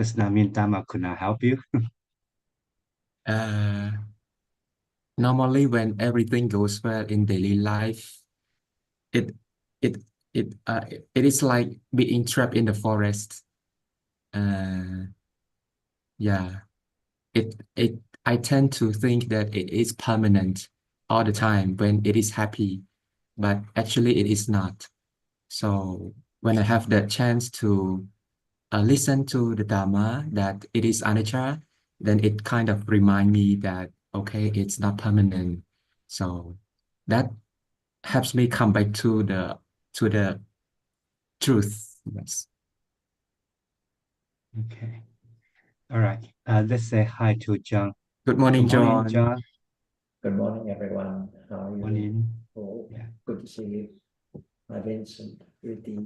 does that mean Dhamma could not help you? Normally, when everything goes well in daily life, it it it is like being trapped in the forest. Yeah, it I tend to think that it is permanent all the time when it is happy, but actually it is not. So when I have the chance to listen to the Dhamma that it is anicca, then it kind of remind me that okay, it's not permanent. So that helps me come back to the truth. Yes. Okay. All right. Let's say hi to John. Good morning, Good morning, John. John. Good morning, everyone. How are you? Morning. Oh, Yeah. good to see you. Hi, Vincent, Rudy.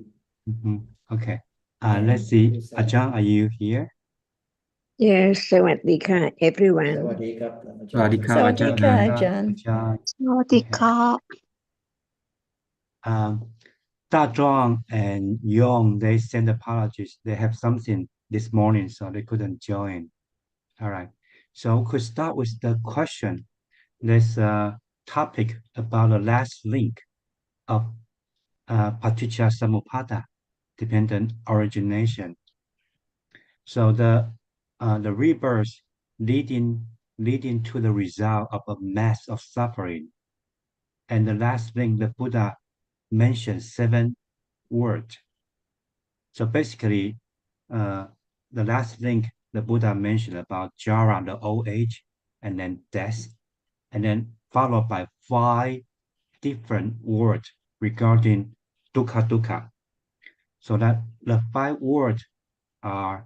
Okay. And let's see. who's that? Ajahn, are you here? Yes, สวัสดีค่ะ everyone. สวัสดีครับ สวัสดีครับ อาจารย์ Ajahn. สวัสดีค่ะ Da Zhuang and Yong, they sent apologies. They have something this morning, so they couldn't join. All right. So we could start with the question. There's a topic about the last link of Paticca Samuppada, dependent origination. So the rebirth leading to the result of a mass of suffering. And the last link, the Buddha mentioned 7 words. So basically, the last link the Buddha mentioned about jara, the old age, and then death, and then followed by 5 different words regarding dukkha. So that the 5 words are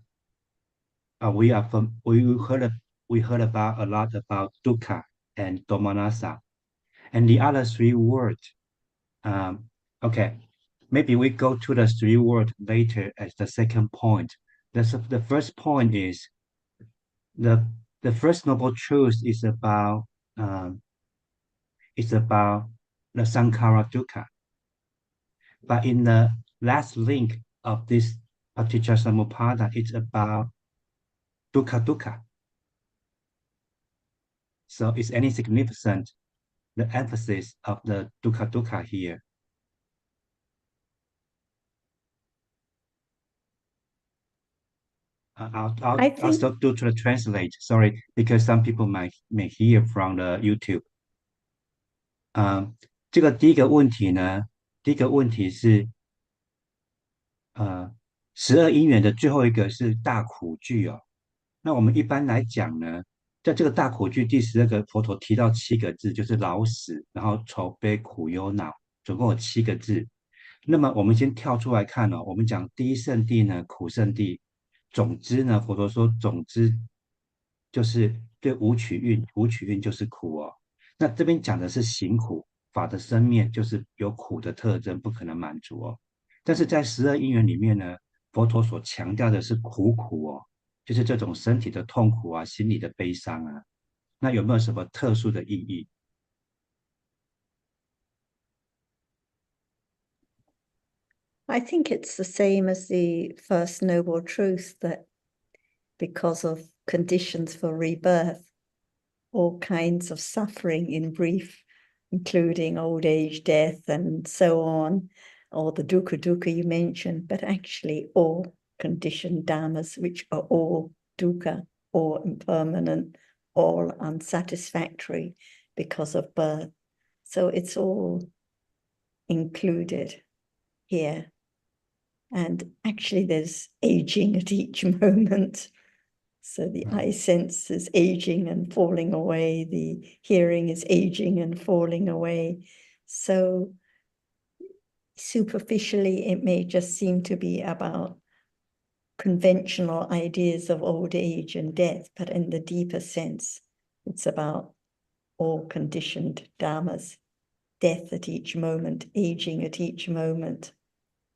we heard about a lot about dukkha and domanassa, and the other 3 words. Okay, maybe we go to the 3 words later as the second point. The first point is the first noble truth is about the sankhara dukkha. But in the last link of this paticca samuppada, it's about dukkha. So is any significant the emphasis of the dukkha here? I'll stop to translate. Sorry, because some people may hear from the YouTube. 这个第一个问题呢，第一个问题是12因缘的最后一个是大苦句哦。那我们一般来讲呢，在这个大苦句第12个，佛陀提到7个字，就是老死，然后愁悲苦忧恼，总共有7个字。那么我们先跳出来看哦，我们讲第一圣地呢，苦圣地，总之呢，佛陀说总之就是对无取运，无取运就是苦哦。那这边讲的是行苦，法的生灭就是有苦的特征，不可能满足哦。但是在12因缘里面呢，佛陀所强调的是苦哦，就是这种身体的痛苦啊，心理的悲伤啊。那有没有什么特殊的意义？ I think it's the same as the first noble truth, that because of conditions for rebirth, all kinds of suffering in brief, including old age, death, and so on, or the dukkha you mentioned, but actually all conditioned dhammas, which are all dukkha, all impermanent, all unsatisfactory because of birth. So it's all included here. And actually there's aging at each moment. So the eye sense is aging and falling away. The hearing is aging and falling away. So superficially, it may just seem to be about conventional ideas of old age and death, but in the deeper sense, it's about all conditioned dhammas, death at each moment, aging at each moment,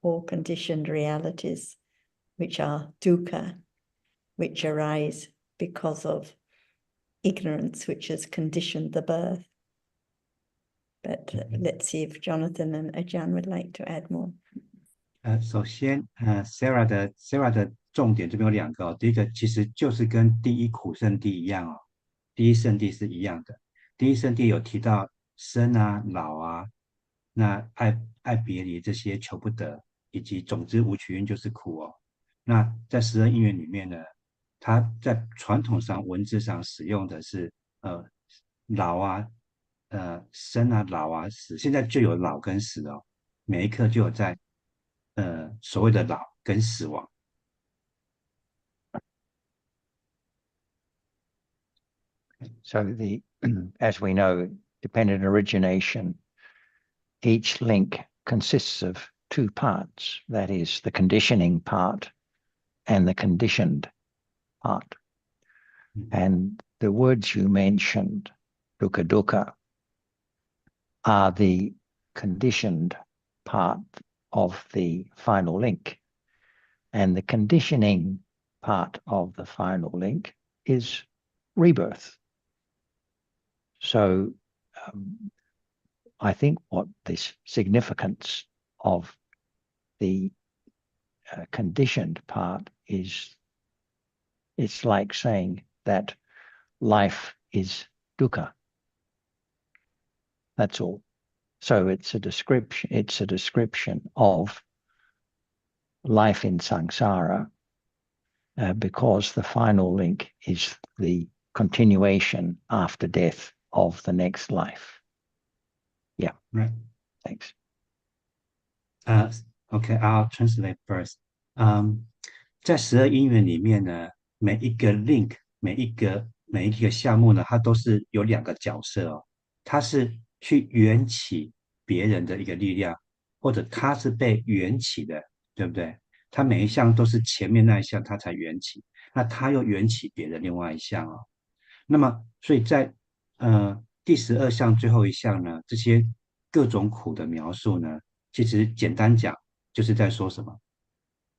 all conditioned realities, which are dukkha, which arise because of ignorance, which has conditioned the birth. But let's see if Jonathan and Ajahn would like to add more. 首先，Sarah 的重点这边有2个哦，第一个其实就是跟第一苦圣地一样哦，第一圣地是一样的。第一圣地有提到生啊、老啊，那爱别离这些求不得，以及总之无取因就是苦哦。那在12因缘里面呢，它在传统上文字上使用的是老啊、生啊、老啊、死，现在就有老跟死哦，每一刻就有在所谓的老跟死亡。So the, as we know, dependent origination, each link consists of 2 parts. That is the conditioning part and the conditioned part. And the words you mentioned, dukkha dukkha, are the conditioned part of the final link. And the conditioning part of the final link is rebirth. So I think what this significance of the conditioned part is, it's like saying that life is dukkha. That's all. So it's a description of life in samsara, because the final link is the continuation after death of the next life. Yeah. Right. Thanks. Okay, I'll translate first. 在12因缘里面呢，每一个 link，每一个项目呢，它都是有2个角色哦。它是去缘起别人的一个力量，或者它是被缘起的，对不对？它每一项都是前面那一项它才缘起，那它又缘起别的另外一项哦。那么，所以在第12项最后一项呢，这些各种苦的描述呢，其实简单讲就是在说什么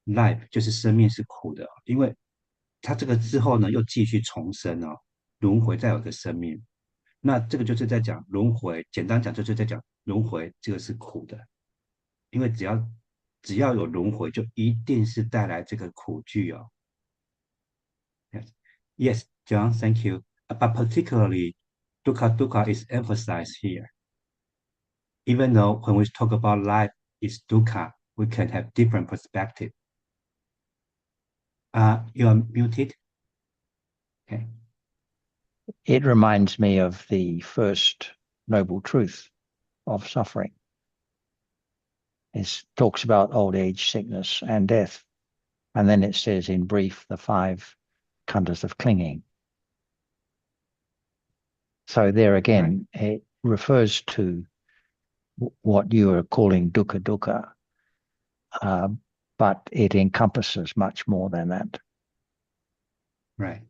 ？life 就是生命是苦的，因为它这个之后呢又继续重生哦，轮回再有个生命，那这个就是在讲轮回，简单讲就是在讲轮回，这个是苦的，因为只要有轮回，就一定是带来这个苦剧哦。Yes, John, thank you. But particularly, dukkha dukkha is emphasized here. Even though when we talk about life is dukkha, we can have different perspective. You are muted. Okay. It reminds me of the first noble truth of suffering. It talks about old age, sickness, and death. And then it says in brief, the 5 khandhas of clinging. So there again, right, it refers to what you are calling dukkha dukkha, but it encompasses much more than that. Right,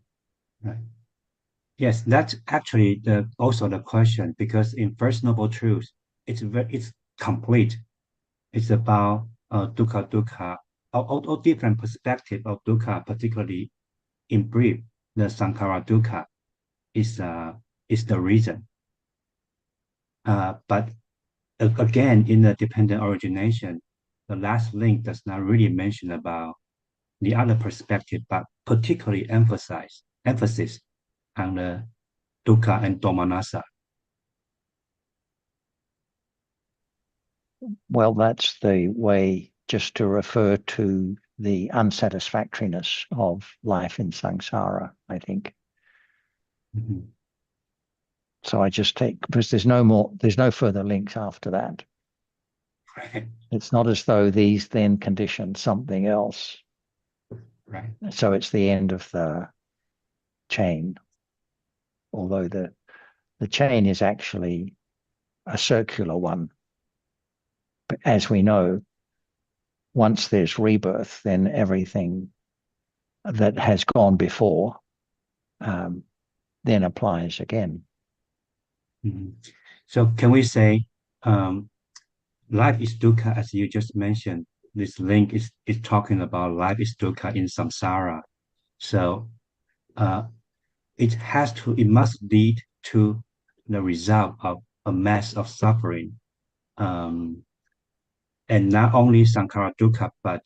right. Yes, that's actually also the question, because in First Noble Truth, it's complete. It's about dukkha dukkha, all different perspective of dukkha, particularly in brief, the sankhara dukkha is the reason. But again, in the dependent origination, the last link does not really mention about the other perspective, but particularly emphasis on the dukkha and domanassa. Well, that's the way just to refer to the unsatisfactoriness of life in samsara, I think. Mm-hmm. So I just take, because there's no further links after that. Right. It's not as though these then condition something else. Right. So it's the end of the chain, although the chain is actually a circular one. But as we know, once there's rebirth, then everything that has gone before then applies again. Mm-hmm. So can we say life is dukkha, as you just mentioned? This link is talking about life is dukkha in samsara. So it must lead to the result of a mass of suffering. And not only sankhara dukkha, but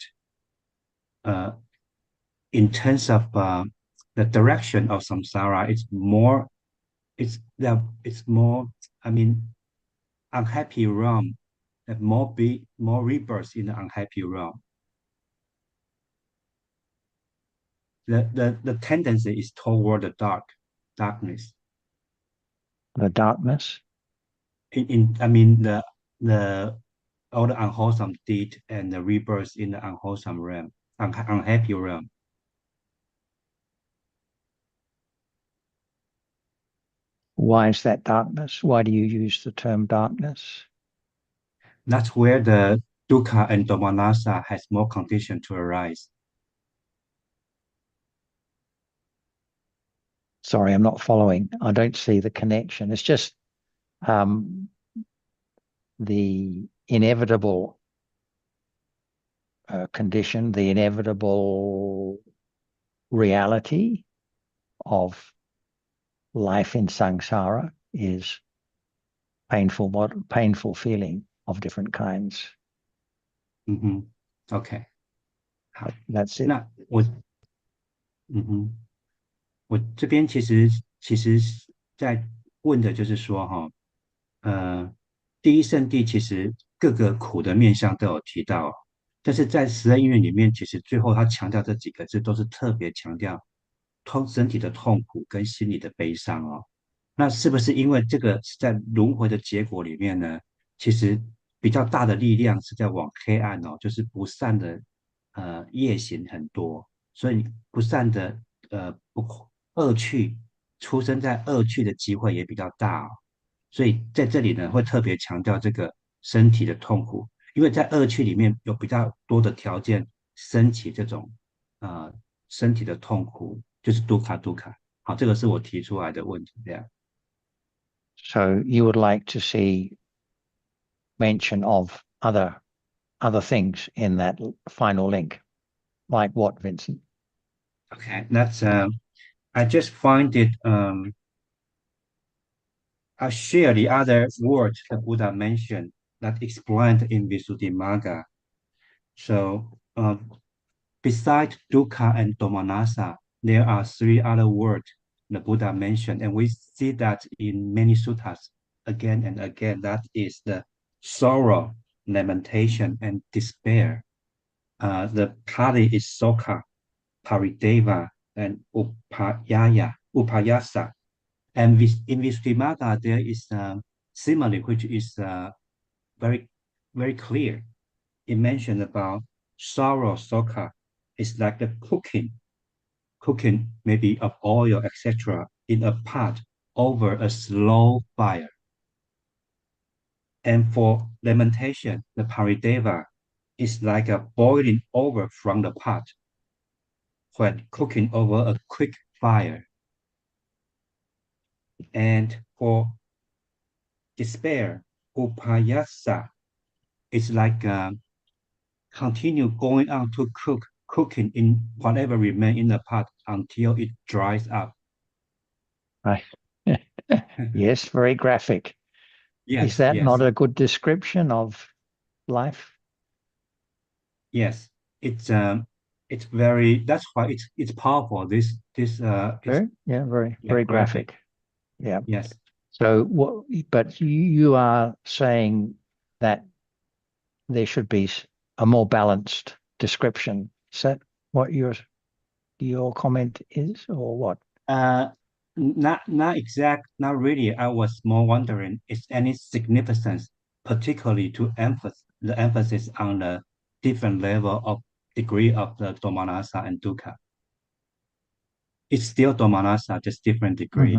in terms of the direction of samsara, it's more, I mean, unhappy realm, that more rebirths in the unhappy realm. The tendency is toward the darkness. The darkness. I mean the all the unwholesome deed and the rebirth in the unwholesome realm, unhappy realm. Why is that darkness? Why do you use the term darkness? That's where the dukkha and domanassa has more condition to arise. Sorry, I'm not following. I don't see the connection. It's just the inevitable condition, the inevitable reality of life in samsara is painful feeling of different kinds. OK， 好， That's it. 那我这边其实在问的就是说哈，第一圣地其实各个苦的面向都有提到，但是在十二因缘里面，其实最后他强调这几个字都是特别强调身体的痛苦跟心理的悲伤哦。那是不是因为这个是在轮回的结果里面呢？其实比较大的力量是在往黑暗哦，就是不善的业行很多，所以不善的恶趣出生在恶趣的机会也比较大哦。所以在这里呢，会特别强调这个身体的痛苦，因为在恶趣里面有比较多的条件升起这种身体的痛苦，就是杜卡。好，这个是我提出来的问题，这样。So you would like to see mention of other things in that final link, like what, Vincent? Okay, that's I just find it I share the other word the Buddha mentioned that explained in Visuddhimagga. So besides dukkha and domanassa, there are three other words the Buddha mentioned, and we see that in many suttas again and again. That is the sorrow, lamentation, and despair. The Pali is sokha, parideva, and upayasa. And in Visuddhimagga, there is a simile which is very, very clear. It mentioned about sorrow, sokha, is like the cooking maybe of oil, etc., in a pot over a slow fire. And for lamentation, the parideva is like a boiling over from the pot when cooking over a quick fire. And for despair, upayasa, is like continue going on to cooking in whatever remain in the pot until it dries up. Right. Yes, very graphic. Yes, Is that yes. not a good description of life? Yes, it's very. That's why it's powerful. This very graphic. Yeah. Yes. So what? But you are saying that there should be a more balanced description. Is that what your comment is, or what? Not exact, not really. I was more wondering, is any significance, particularly to the emphasis on the different level of degree of the domanassa and dukkha. It's still domanassa, just different degree.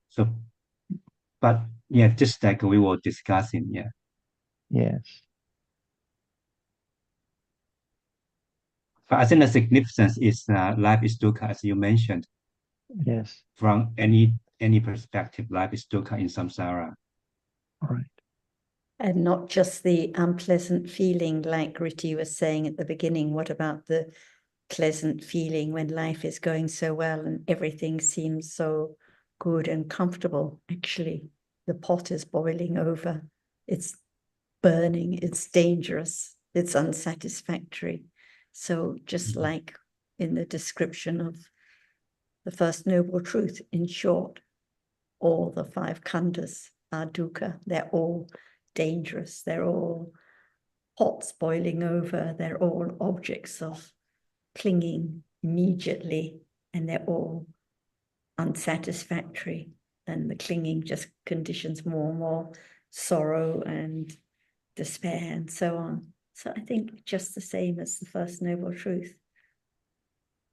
So, but yeah, just like we were discussing, yeah. Yes. But I think the significance is life is dukkha, as you mentioned. Yes. From any perspective, life is dukkha in samsara. All right. And not just the unpleasant feeling, like Ritti was saying at the beginning. What about the pleasant feeling when life is going so well and everything seems so good and comfortable? Actually, the pot is boiling over. It's burning. It's dangerous. It's unsatisfactory. So just like in the description of the First Noble Truth. In short, all the 5 khandhas are dukkha. They're all dangerous. They're all pots boiling over. They're all objects of clinging immediately, and they're all unsatisfactory. And the clinging just conditions more and more sorrow and despair and so on. So I think just the same as the First Noble Truth.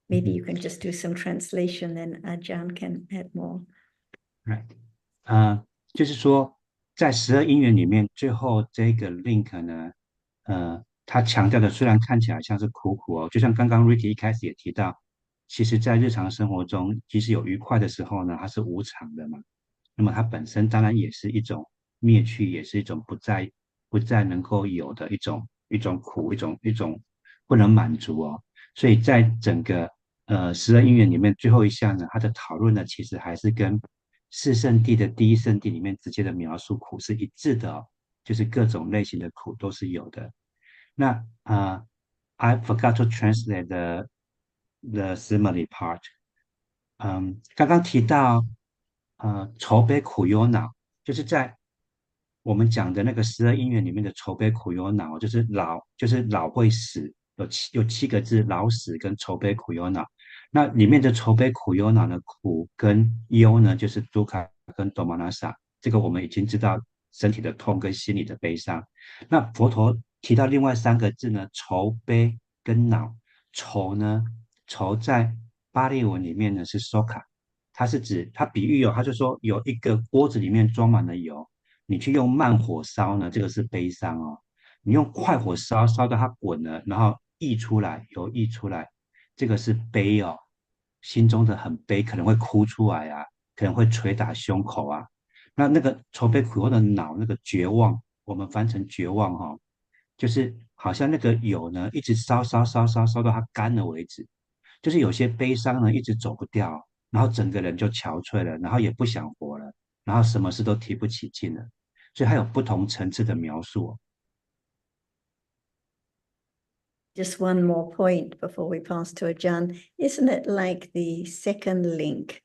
Maybe you can just do some translation, then Ajahn can add more. Right. 就是说，在12因缘里面，最后这个 link 呢，他强调的虽然看起来像是苦苦哦，就像刚刚 Ricky 一开始也提到，其实在日常生活中，即使有愉快的时候呢，它是无常的嘛。那么它本身当然也是一种灭去，也是一种不再能够有的一种苦，一种不能满足哦。所以在整个12因缘里面，最后一项呢，它的讨论呢，其实还是跟四圣谛的第一圣谛里面直接的描述苦是一致的哦，就是各种类型的苦都是有的。那I forgot to translate the simile part。刚刚提到愁悲苦忧恼，就是在我们讲的那个12因缘里面的愁悲苦忧恼，就是老会死，有7个字，老死跟愁悲苦忧恼。那里面的愁悲苦忧恼的苦跟忧呢，就是杜卡跟多玛那萨，这个我们已经知道身体的痛跟心理的悲伤。那佛陀提到另外3个字呢，愁悲跟恼。愁呢，愁在巴利文里面呢是 soka， 它是指它比喻他就说有一个锅子里面装满了油，你去用慢火烧呢，这个是悲伤哦。你用快火烧，烧到它滚了，然后油溢出来，这个是悲哦，心中的很悲，可能会哭出来啊，可能会捶打胸口啊。那个愁悲苦忧的恼，那个绝望，我们翻成绝望哦，就是好像那个油呢，一直烧到它干了为止。就是有些悲伤呢，一直走不掉，然后整个人就憔悴了，然后也不想活了，然后什么事都提不起劲了。所以它有不同层次的描述哦。Just one more point before we pass to Ajahn. Isn't it like the second link,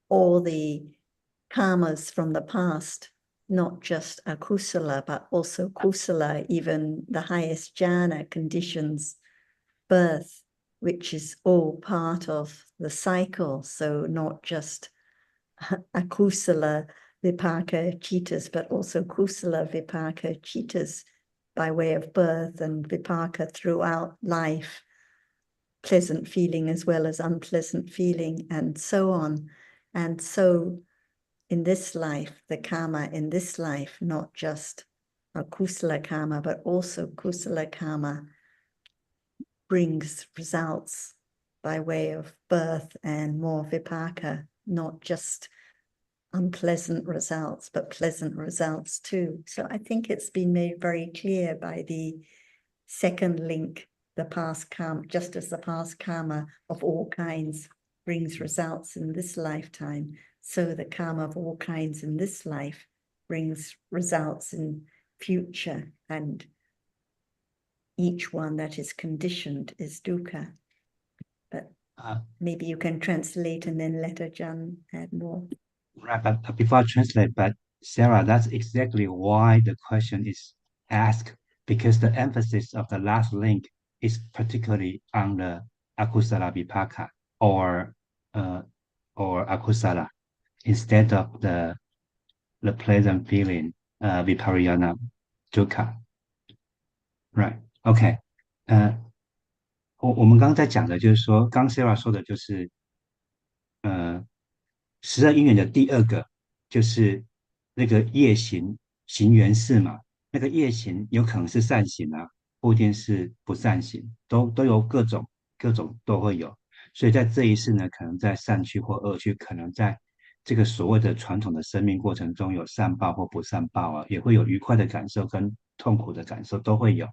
all the karmas from the past, not just akusala, but also kusala, even the highest jhana conditions, birth, which is all part of the cycle. So not just akusala vipaka citas, but also kusala vipaka citas by way of birth and vipaka throughout life, pleasant feeling as well as unpleasant feeling, and so on. And so in this life, the karma in this life, not just a kusala karma, but also kusala karma, brings results by way of birth and more vipaka, not just unpleasant results, but pleasant results too. So I think it's been made very clear by the second link, the past karma, just as the past karma of all kinds brings results in this lifetime, so the karma of all kinds in this life brings results in future, and each one that is conditioned is dukkha. But maybe you can translate and then let Ajahn add more. Right, but before I translate, but Sarah, that's exactly why the question is asked, because the emphasis of the last link is particularly on the akusala vipaka or akusala instead of the pleasant feeling vipariyana dukkha. Right, OK，我们刚刚在讲的就是说，刚 Sarah 说的就是12因缘的第2个就是那个业行缘事嘛，那个业行有可能是善行啊，不一定是不善行，都有各种都会有。所以在这一世呢，可能在善趣或恶趣，可能在这个所谓的传统的生命过程中有善报或不善报啊，也会有愉快的感受跟痛苦的感受都会有。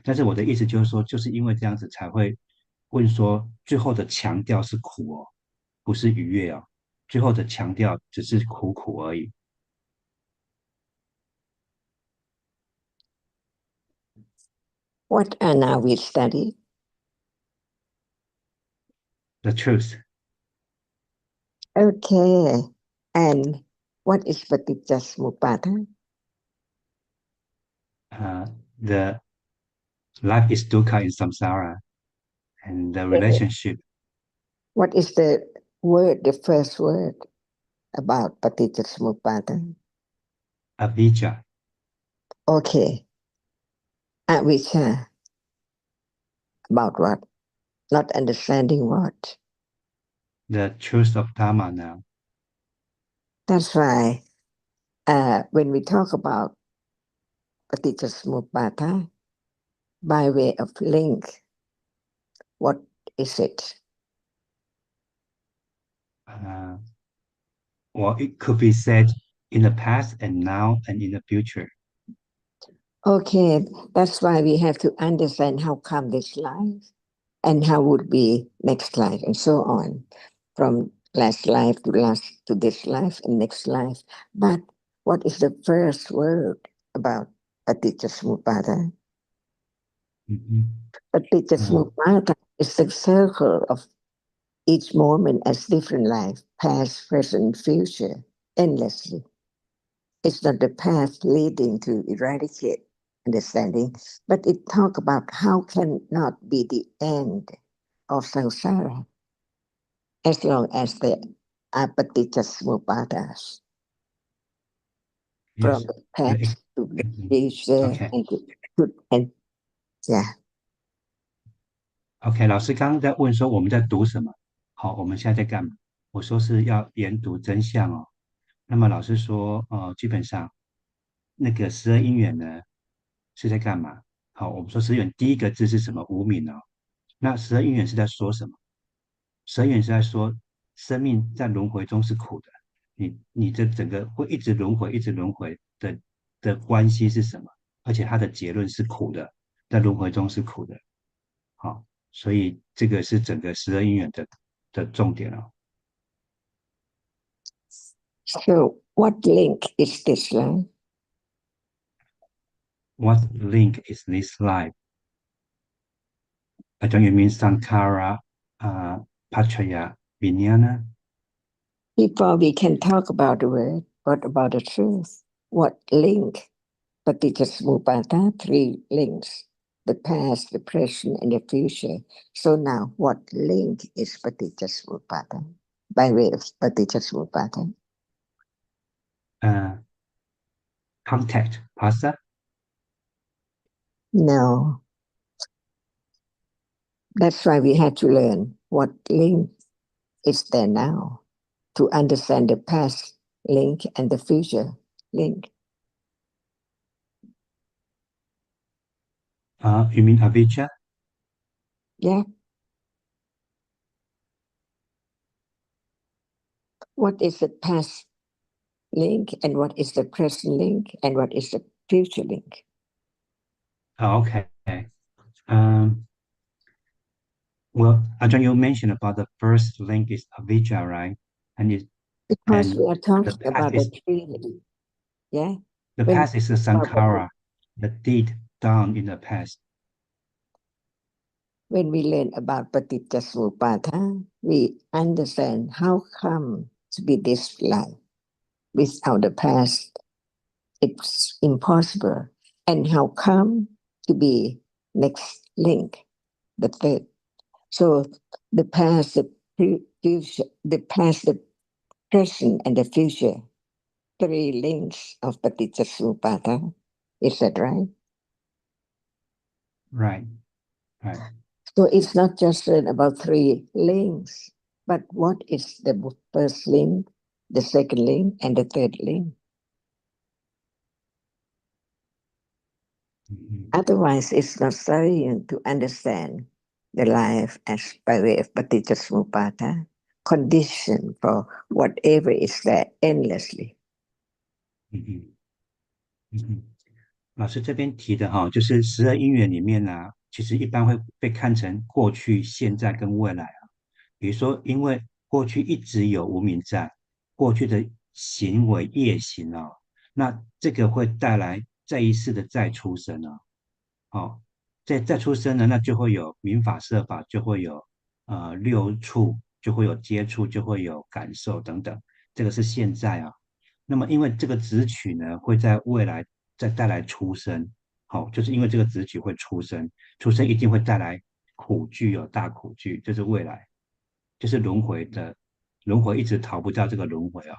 但是我的意思就是说，就是因为这样子才会问说，最后的强调是苦哦，不是愉悦哦。最后的强调只是苦苦而已。What are now we study? the truth. Okay. And what is Paticca The life is dukkha in samsara, and the relationship. What is the word, the first word about Paticca? Avijja. Okay. Avijja. About what? Not understanding what? The truth of Dhamma now. That's why when we talk about Paticca by way of link, what is it? Or it could be said in the past and now and in the future. Okay, that's why we have to understand how come this life and how would be next life and so on, from last life to this life and next life. But what is the first word about Paticca Samuppada? Paticca Samuppada is the circle of each moment as different life, past, present, future, endlessly. It's not the path leading to eradicate understanding, but it talk about how can not be the end of samsara as long as the paticca samuppadas from Yes. the past to the future Okay. and yeah. OK，老师刚刚在问说我们在读什么？好，我们现在在干嘛？我说是要研读真相哦。那么老师说，基本上那个十二因缘呢是在干嘛？好，我们说十二因缘第一个字是什么？无名哦。那十二因缘是在说什么？十二因缘是在说生命在轮回中是苦的，你这整个会一直轮回、一直轮回的关系是什么？而且它的结论是苦的，在轮回中是苦的。好，所以这个是整个十二因缘的重点哦。So what link is this life? What link is this life? I don't you mean Sankara, Paccaya, Vijnana? Before we can talk about the word, what about the truth? What link? Paticca Samuppada, three links: the past, the present, and the future. So now, what link is Paticca Samuppada by way of Paticca Samuppada? Contact, Pasa? No. That's why we had to learn what link is there now to understand the past link and the future link. You mean Avijja? Yeah. What is the past link and what is the present link and what is the future link? Oh, okay. Well, Ajahn, you mentioned about the first link is Avijja, right? Because and we are talking the past about is the Trinity. Yeah. the When past is the Sankara, the deed done in the past. When we learn about Paticca Samuppada, we understand how come to be this life without the past. It's impossible. And how come to be next link, the third. So the past, the future, the past, the present, and the future, three links of Paticca Samuppada. Is that right? Right. So it's not just about three links, but what is the first link, the second link, and the third link? Otherwise, it's not sufficient to understand the life as by way of Paticca Samuppada, condition for whatever is there endlessly. 老师这边提的哈，就是十二因缘里面呢、其实一般会被看成过去、现在跟未来啊。比如说，因为过去一直有无明在，过去的行为业行啊，那这个会带来再一次的再出生啊。哦，再出生呢，那就会有民法、设法，就会有六处就会有接触，就会有感受等等，这个是现在啊。那么因为这个子取呢，会在未来再带来出生，好，就是因为这个子取会出生，出生一定会带来苦剧，有大苦剧，这是未来，就是轮回的轮回，一直逃不掉这个轮回啊。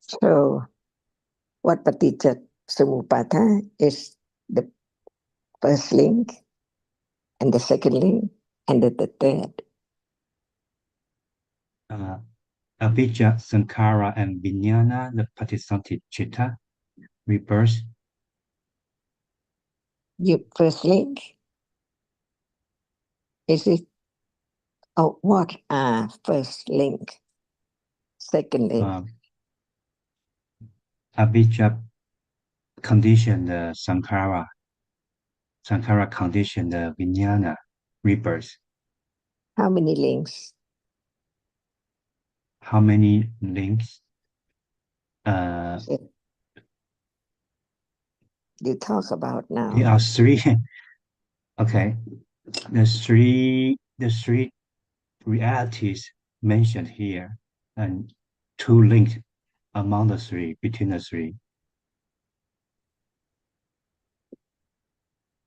So what Paticca Samuppada is the first link, and the second link, and the third. Avijja, Sankara, and Vijnana, the Patisanti Chitta, rebirth. Your first link, is it? Oh, what are first link? Second link. Avijja condition the Sankara. Sankara condition the Vijnana, rebirth. How many links? How many links? You talk about now. There are three. Okay, there's three realities mentioned here, and two links among the three, between the three.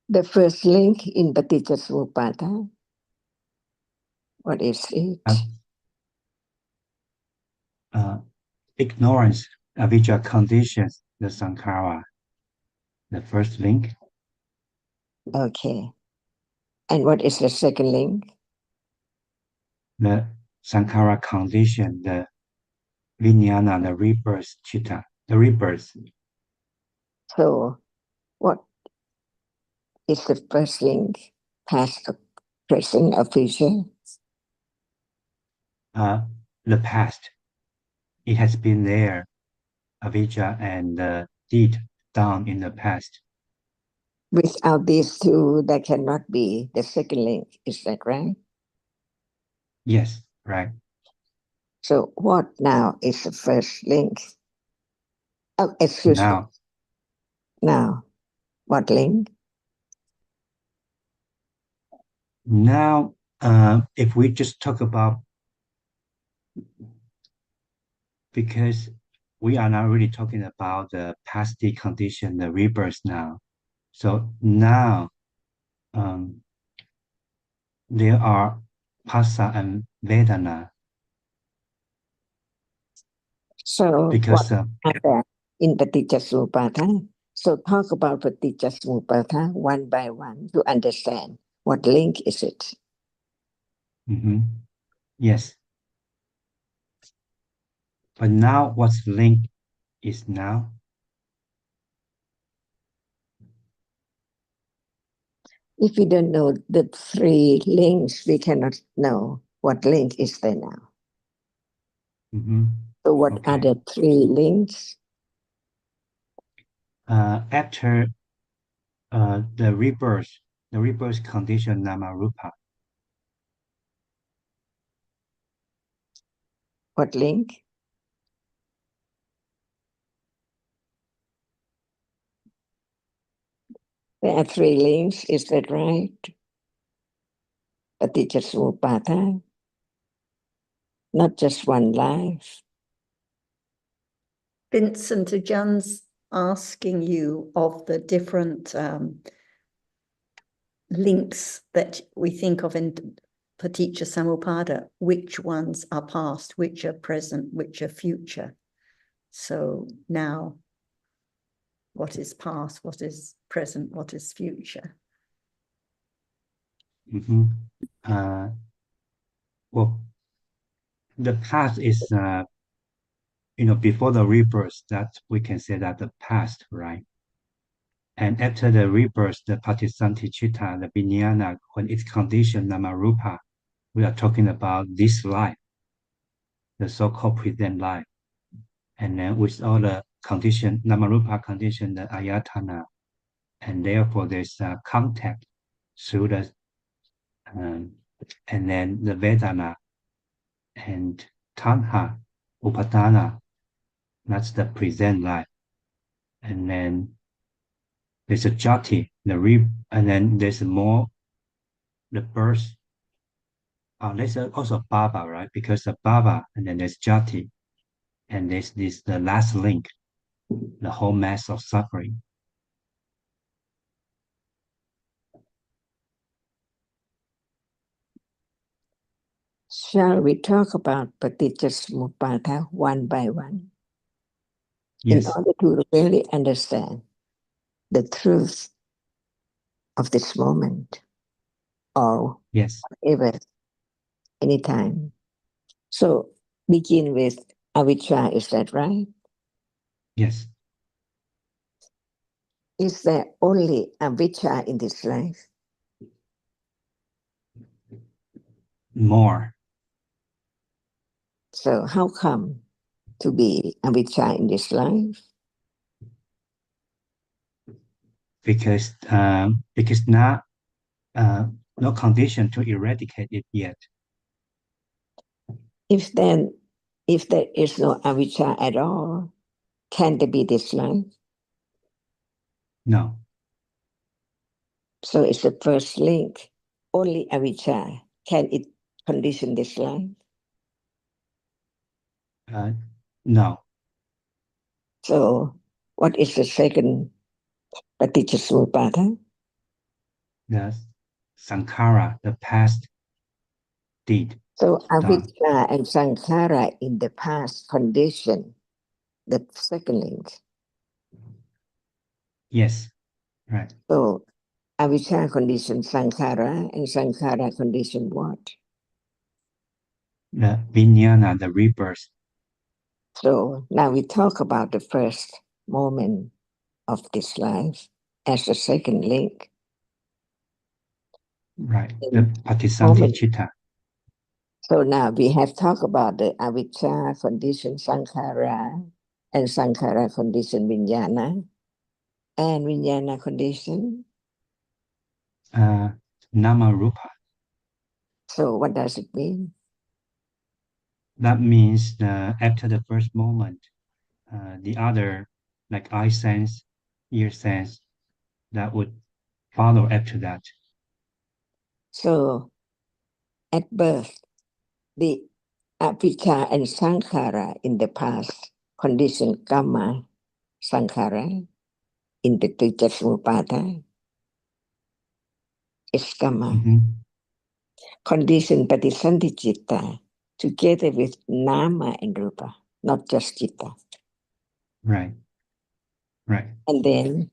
The first link in Paticca Samuppada, what is it? Ignorance, avijja conditions the sankhara. The first link. Okay. And what is the second link? The sankhara condition the vijnana, the rebirth chitta, the rebirth. So what is the first link? Past, present, or future? The past. It has been there, avijja and deed done in the past. Without these two, there cannot be the second link. Is that right? Yes, right. So what now is the first link? Oh, excuse me. Now, what link? Now, if we just talk about, because we are not really talking about the past condition, the rebirth now. So now, there are Phassa and Vedana. So because what happened in Paticca Samuppada? So talk about Paticca Samuppada one by one to understand what link is it. Yes. But now what's link is now? If we don't know the three links, we cannot know what link is there now. So what are the three links? After the rebirth condition nama rupa. What link? There are three links, is that right? Paticca Samuppada, not just one life. Vincent, Jan's asking you of the different links that we think of in Paticca Samuppada, which ones are past, which are present, which are future. So now, what is past, what is present, what is future? Well, the past is, before the rebirth, that we can say that the past, right? And after the rebirth, the Patisanti Chitta, the Vijnana, when it's conditioned Namarupa, we are talking about this life, the so-called present life. And then with all the condition, Namarupa condition, the Ayatana, and therefore there's a contact through the, and then the Vedana and Tanha, Upadana, that's the present life. And then there's a jati, and then there's more the birth. There's also Baba, right? Because the Baba, and then there's Jati, and there's this the last link, the whole mass of suffering. Shall we talk about Paticcasamuppada one by one? Yes. In order to really understand the truth of this moment or Yes. whatever, anytime. So begin with avijja, is that right? Yes. Is there only avijja in this life? More. So how come to be avijja in this life? Because not no condition to eradicate it yet. If there is no avijja at all, can there be this life? No. So it's the first link. Only avijja. Can it condition this life? No. So what is the second Paticcasamuppada? The sankhara, the past deed. So done. avijja and sankhara in the past condition, the second link. Yes. Right. So avijja condition sankhara and sankhara condition what? The vijnana, the rebirth. So now we talk about the first moment of this life as the second link. Right. In The patisanti moment. chitta. So now we have talked about the avijja condition sankhara and sankhara condition vijnana and vijnana condition. Nama rupa. So what does it mean? That means after the first moment, the other, like eye sense, ear sense, that would follow after that. So at birth, the avijja and sankhara in the past condition kamma sankhara in the Paticcasamuppada is kamma. Mm-hmm. Condition patisanti citta together with nama and rupa, not just citta. Right. Right. And then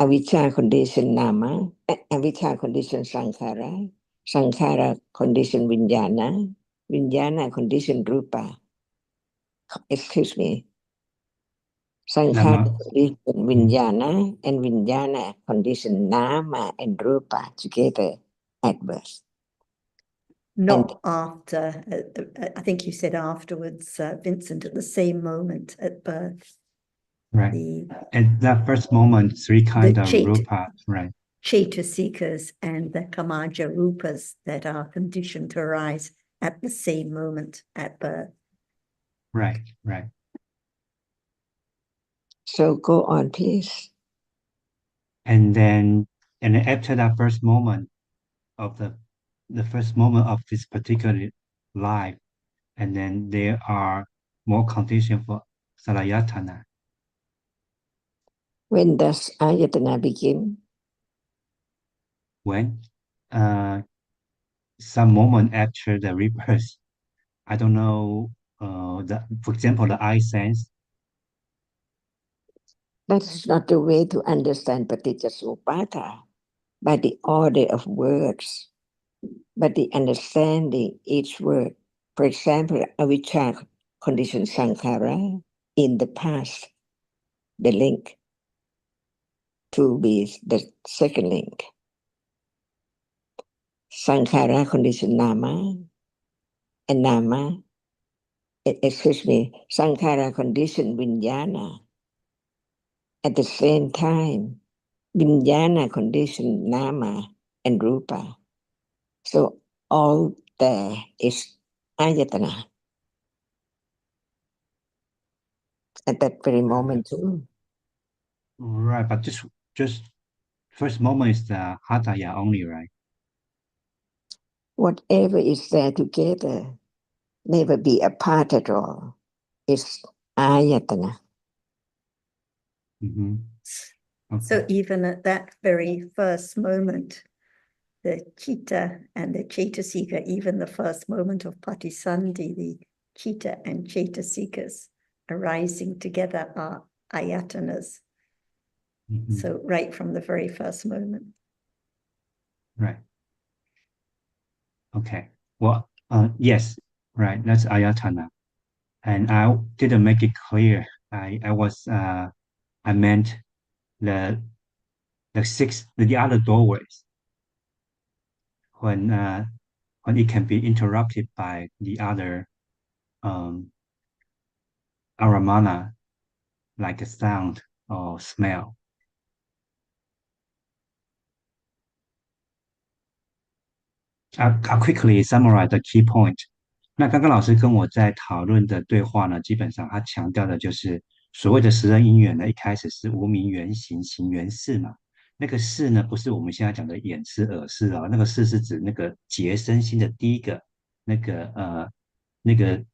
avijja condition nama, avijja condition sankhara, sankhara condition vijnana, vijnana condition rupa. Excuse me. Sankhara Nama. condition vijnana and vijnana condition nama and rupa together at birth. Not after, I think you said afterwards, Vincent, at the same moment at birth. Right. At that first moment, three kind of rupa. Right. Chaitasikas and the Kamaja Rupas that are conditioned to arise at the same moment at birth. Right. Right. So go on, please. And then after that first moment of the first moment of this particular life, and then there are more conditions for salayatana. When does ayatana begin? When some moment after the rebirth, I don't know. For example, the eye sense. That's not the way to understand Paticcasamuppada by the order of words, but the understanding each word. For example, avijja condition sankhara in the past, the link to be the second link. Sankhara condition nama, and nama, excuse me, sankhara condition vijnana. At the same time, vijnana condition nama and rupa. So all there is ayatana at that very moment too. Right, but just first moment is the hataya only, right? whatever is there together, never be apart at all. It's ayatana. Mm-hmm. Okay. So even at that very first moment, the chitta and the cetasika, even the first moment of patisandhi, the chitta and cetasikas arising together are ayatanas. Mm-hmm. So right from the very first moment. Right. Okay. Well, yes, right. That's ayatana. And I didn't make it clear. I meant the other doorways when it can be interrupted by the other aramana, like a sound or smell. I'll quickly summarize the key point. 那刚刚老师跟我在讨论的对话呢，基本上他强调的就是所谓的十二因缘呢，一开始是无明缘行，行缘事嘛。那个事呢，不是我们现在讲的眼识、耳识哦，那个事是指那个结生心的第一个那个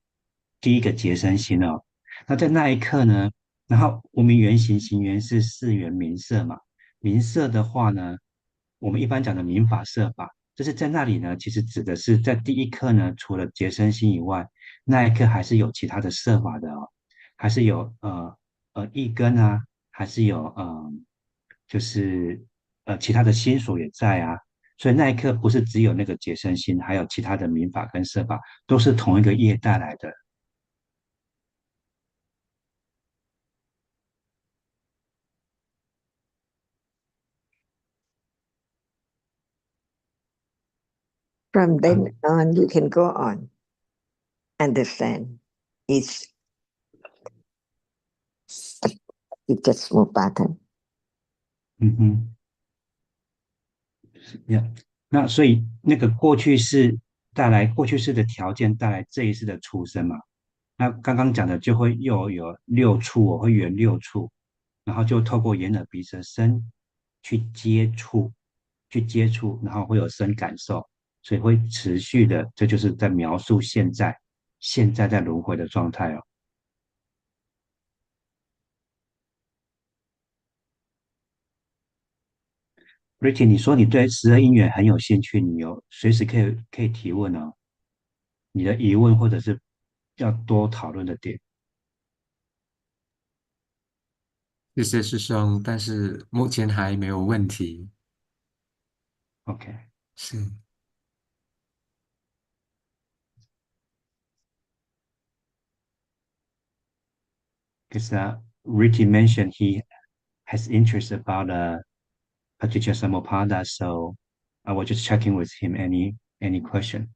第一个结生心哦。那在那一刻呢，然后无明缘行，行缘事，事缘名色嘛。名色的话呢，我们一般讲的民法色法。就是在那里呢，其实指的是在第一刻呢，除了结生心以外，那一刻还是有其他的色法的哦，还是有意根啊，还是有就是其他的心所也在啊，所以那一刻不是只有那个结生心，还有其他的民法跟色法，都是同一个业带来的。From then on, you can go on. Understand. It's just more pattern. 嗯哼，Yeah，那所以那个过去式带来过去式的条件带来这一世的出生嘛，那刚刚讲的就会又有六处，我会缘六处，然后就透过眼耳鼻舌身去接触，然后会有身感受，所以会持续的，这就是在描述现在在轮回的状态哦。Ricky，你说你对十二因缘很有兴趣，你随时可以提问哦，你的疑问或者是要多讨论的点。谢谢师兄，但是目前还没有问题。OK，是。because Ricky mentioned he has interest about Paticca Samuppada, so I was just checking with him any question.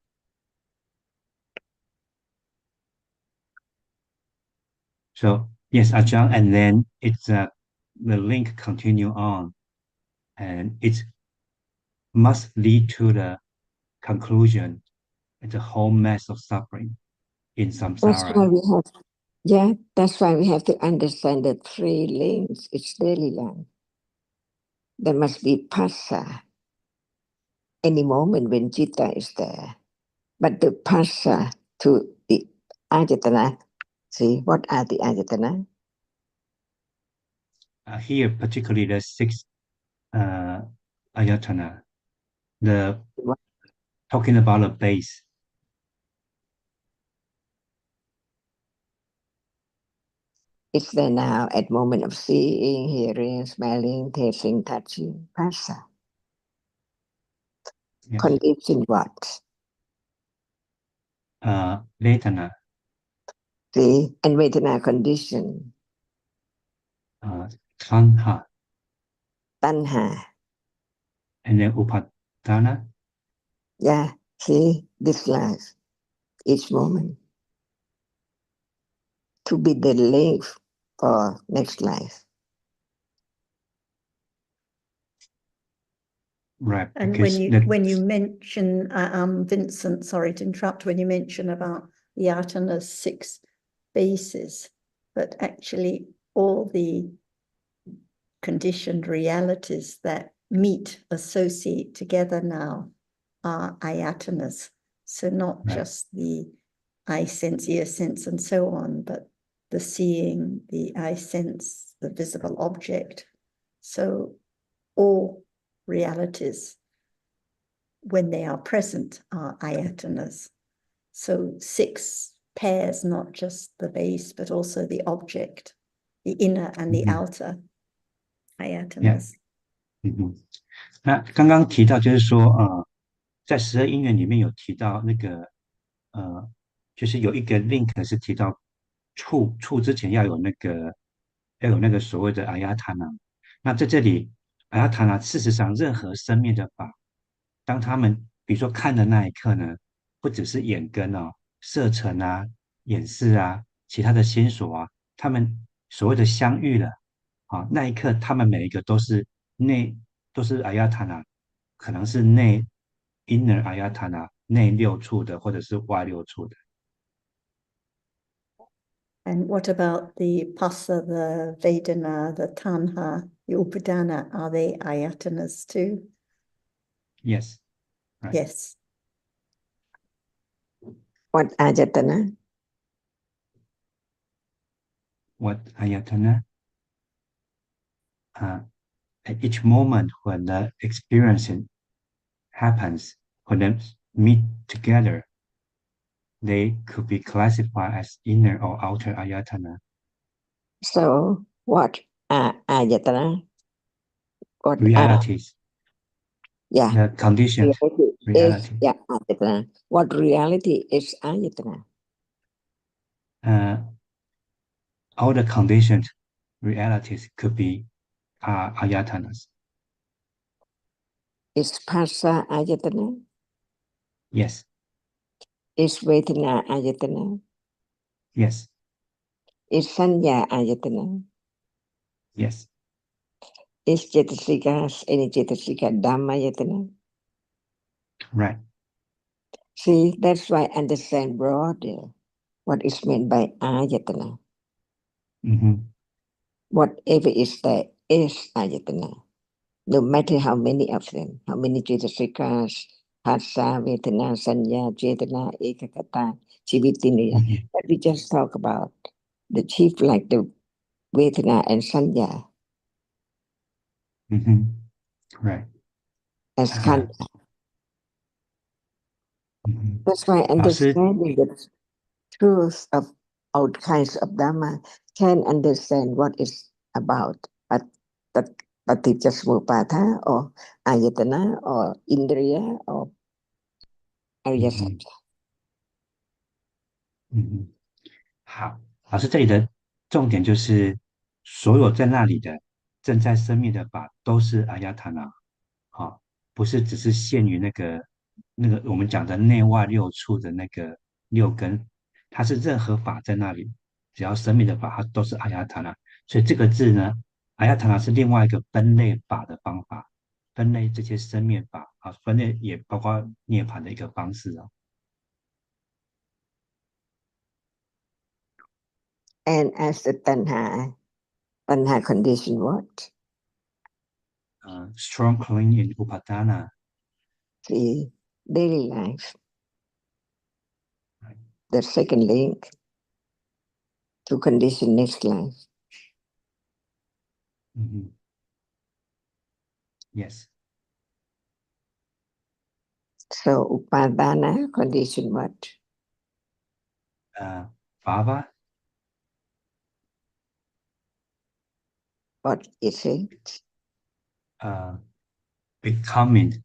So yes, Ajahn, and then it's the link continue on, and it must lead to the conclusion, the whole mass of suffering in That's why samsara. we have, yeah, that's why we have to understand the three links. It's daily life. There must be passa any moment when citta is there. But the passa to the ajatana, see, what are the ajatana? Here, particularly the sixth ayatana, the talking about the base. It's there now at moment of seeing, hearing, smelling, tasting, touching, passa. Yes. Condition what? Vedana. See, and Vedana condition. Tanha. Tanha. And then upadana. Yeah, see, this life, each moment. To be the link for next life. Right. And when you mention, Vincent, sorry to interrupt, when you mention about the Yatana's 6 bases, but actually all the conditioned realities that meet, associate together now are ayatanas. So not Right. just the eye sense, ear sense, and so on, but the seeing, the eye sense, the visible object. So all realities, when they are present, are ayatanas. So 6 pairs, not just the base, but also the object, the inner and the outer ayatanas. 那刚刚提到就是说，在12因缘里面有提到那个，就是有一个 link 是提到触之前要有那个所谓的阿亚塔纳。那在这里，阿亚塔纳事实上任何生灭的法，当他们比如说看的那一刻呢，不只是眼根哦，色尘啊、眼识啊、其他的心所啊，他们所谓的相遇了。啊，那一刻他们每一个都是阿亚塔纳，可能是inner 阿亚塔纳内6处的，或者是外6处的。And what about the Passa, the Vedana, the Tanha, the Upadana? Are they ayatanas too? Yes. Right. Yes. What ayatana? What ayatana? At each moment when the experience happens, when they meet together, they could be classified as inner or outer ayatana. So what are ayatana? What Realities. yeah. The conditions. Reality Reality. is ayatana. What reality is ayatana? All the conditioned realities could be ayatanas. Is Phassa ayatana? Yes. Is Vedana ayatana? Yes. Is Sanya ayatana? Yes. Is Cetasikas any Cetasika Dhamma ayatana? Right. See, that's why I understand broader what is meant by ayatana. Whatever is there is ayatana. No matter how many of them, how many Cetasikas, Phassa, Vedana, Sanya, Cetana, Ekakata, Chivitiniya. But we just talk about the chief like the Vedana and Sanya Right. as Khanda. That's why understanding the truth of all kinds of Dhamma can understand what it's about. But Paticca or Ayatana or Indriya or Arya Satya. 好，老师这里的重点就是所有在那里的正在生灭的法都是阿亚塔那，好，不是只是限于那个我们讲的内外6处的那个6根，它是任何法在那里，只要生灭的法，它都是阿亚塔那。所以这个字呢，阿亚塔那是另外一个分类法的方法，分类这些生灭法啊，分类也包括涅槃的一个方式哦。And as the Tanha condition what? Strong clinging in upadana. See, daily life. Right. The second link to condition next life. Yes. So Upadana condition what? Bhava. What is it? Becoming.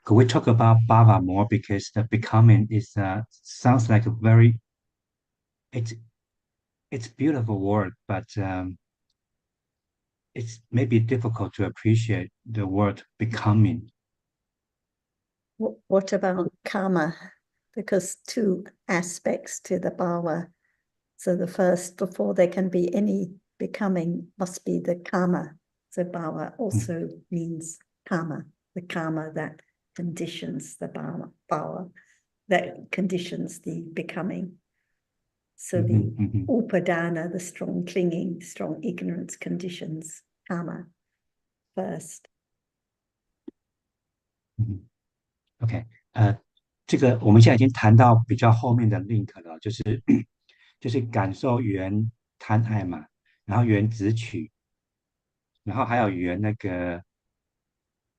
Could we talk about bhava more, because the becoming is sounds like a very it's beautiful word, but it's maybe difficult to appreciate the word becoming. What about karma? Because 2 aspects to the bhava. So the first, before there can be any becoming, must be the karma. So bhava also means karma, the karma that conditions the bhava, that conditions the becoming. So the upadana, the strong clinging, strong ignorance conditions Dhamma first. OK， 这个我们现在已经谈到比较后面的 link 了，就是感受缘贪爱嘛，然后缘执取，然后还有缘那个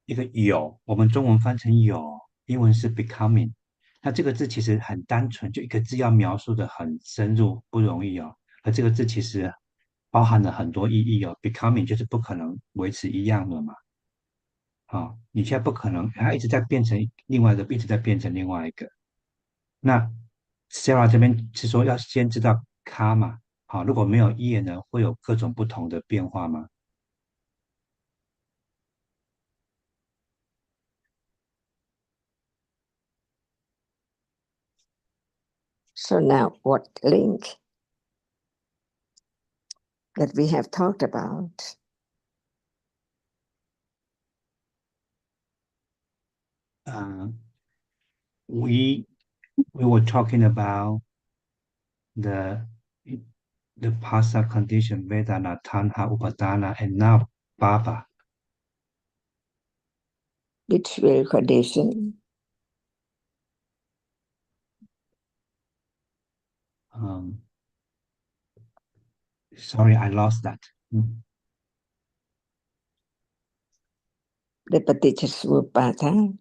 一个有，我们中文翻成有，英文是 becoming。那这个字其实很单纯，就一个字要描述的很深入，不容易哦。而这个字其实包含了很多意义哦。becoming 就是不可能维持一样的嘛。你现在不可能，它一直在变成另外一个，一直在变成另外一个。那 Sarah 这边是说要先知道 karma， 如果没有业呢，会有各种不同的变化吗？ So now what link that we have talked about? We were talking about the pasa condition Vedana, Tanha, Upadana, and now Baba. Which will condition? Sorry, I lost that. The Paticca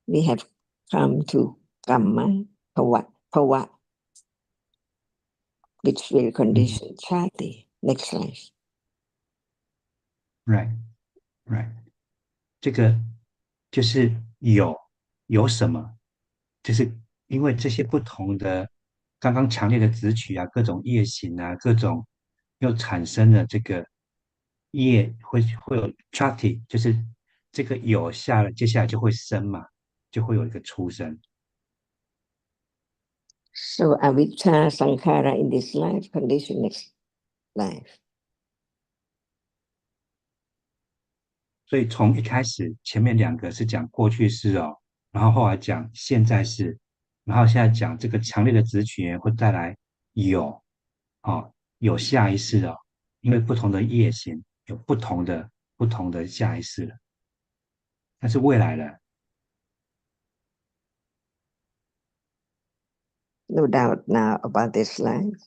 we have come to Kamma, Pava, which will condition Chati, next life. Right. 这个就是有什么，就是因为这些不同的刚刚强烈的执取啊，各种业行啊，各种又产生了这个业会有 chati，就是这个有下了，接下来就会生嘛，就会有一个出生。So avijja sankhara in this life, condition next life. 所以从一开始前面两个是讲过去式哦，然后后来讲现在式，然后现在讲这个强烈的执取会带来有有下一世哦，因为不同的业行有不同的下一世了，那是未来了。No doubt now about this life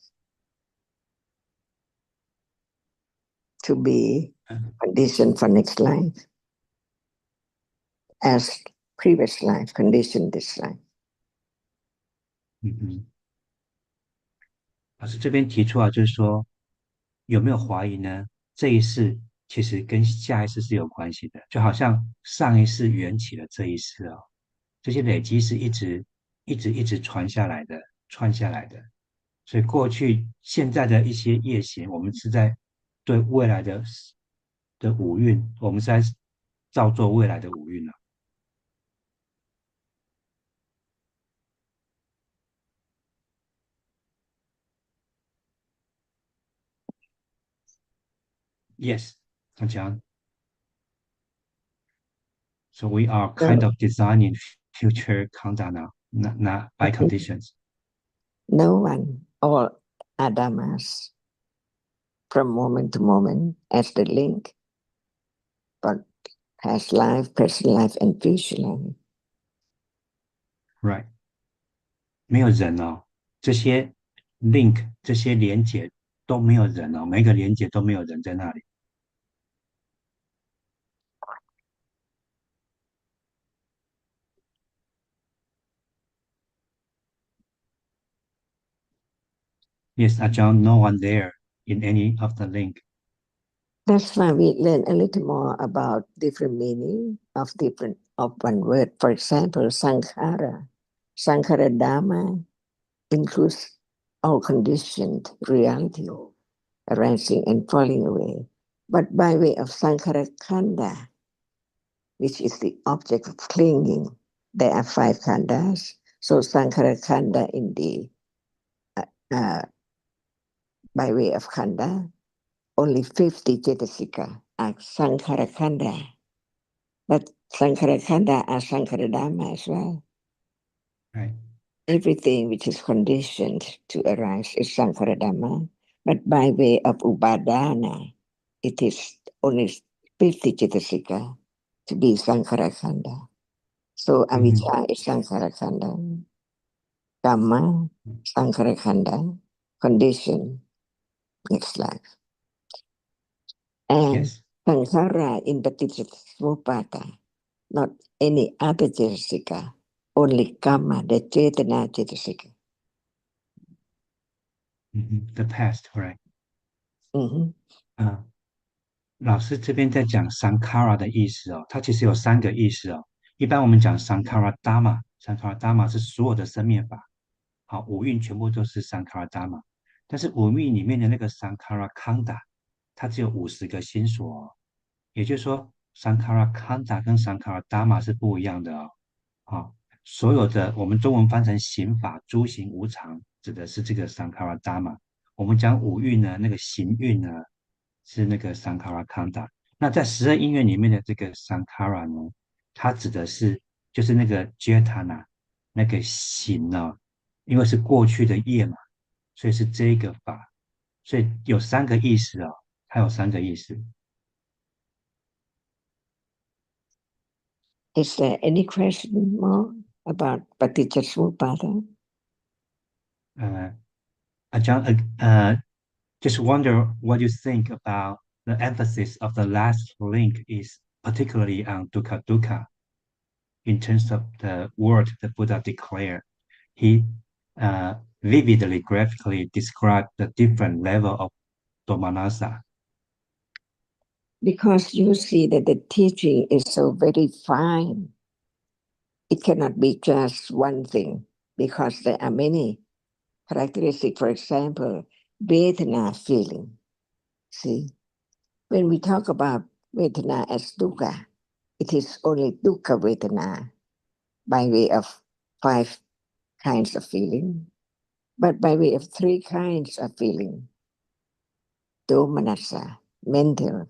to be conditioned for next life as previous life conditioned this life. 老师这边提出来就是说，有没有怀疑呢？这一世其实跟下一世是有关系的，就好像上一世缘起了这一世哦，这些累积是一直传下来的，所以过去现在的一些业行，我们是在对未来的五蕴，我们是在造作未来的五蕴啊。Yes, John. So we are kind of designing future conduct now, not by conditions. No one, all Adamas, from moment to moment as the link, but past life, present life, and future life. Right. 没有人哦，这些 link 这些连接都没有人哦，每个连接都没有人在那里。Yes, Ajahn, no one there in any of the link. That's why we learn a little more about different meaning of one word. For example, sankhara. Sankhara Dhamma includes all conditioned reality, arising and falling away. But by way of sankhara khanda, which is the object of clinging, there are 5 khandas. So sankhara khanda in the by way of khanda, only 50 cetasika are sankhara khanda. But sankhara khanda are sankhara dhamma as well. Right. Everything which is conditioned to arise is sankhara dhamma. But by way of upadana, it is only 50 Chitasika to be Sankhara Khanda. So avijja is Sankhara Khanda, Dhamma, Sankhara Khanda, condition, next life. And Yes. Sankhara in Paticca not any other Chitasika, only Karma, the Chetana Chitasika. The past, right? 嗯哼，老师这边在讲 Sankara 的意思哦，它其实有3个意思哦。一般我们讲 Sankara Dhamma 是所有的生灭法，好，五蕴全部都是 Sankara Dhamma。但是五蕴里面的那个 Sankara Khanda，它只有50个心所哦，也就是说 Sankara Khanda 跟 Sankara Dhamma 是不一样的哦。好，所有的我们中文翻成刑法、诸行无常，指的是这个 Sankara Dhamma。我们讲五蕴呢，那个行蕴呢是那个 Sankara Khanda。那在12因缘里面的这个 Sankara 呢，它指的是就是那个 Jetana 那个行呢，因为是过去的业嘛，所以是这个法，所以有3个意思哦，它有3个意思。Is there any question more about Paticca John, just wonder what you think about the emphasis of the last link is particularly on dukkha dukkha in terms of the word the Buddha declared. He vividly, graphically described the different level of domanassa. Because you see that the teaching is so very fine. It cannot be just one thing because there are many characteristics. For example, Vedana feeling. See, when we talk about Vedana as dukkha, it is only dukkha Vedana by way of 5 kinds of feeling, but by way of 3 kinds of feeling, domanassa, mental,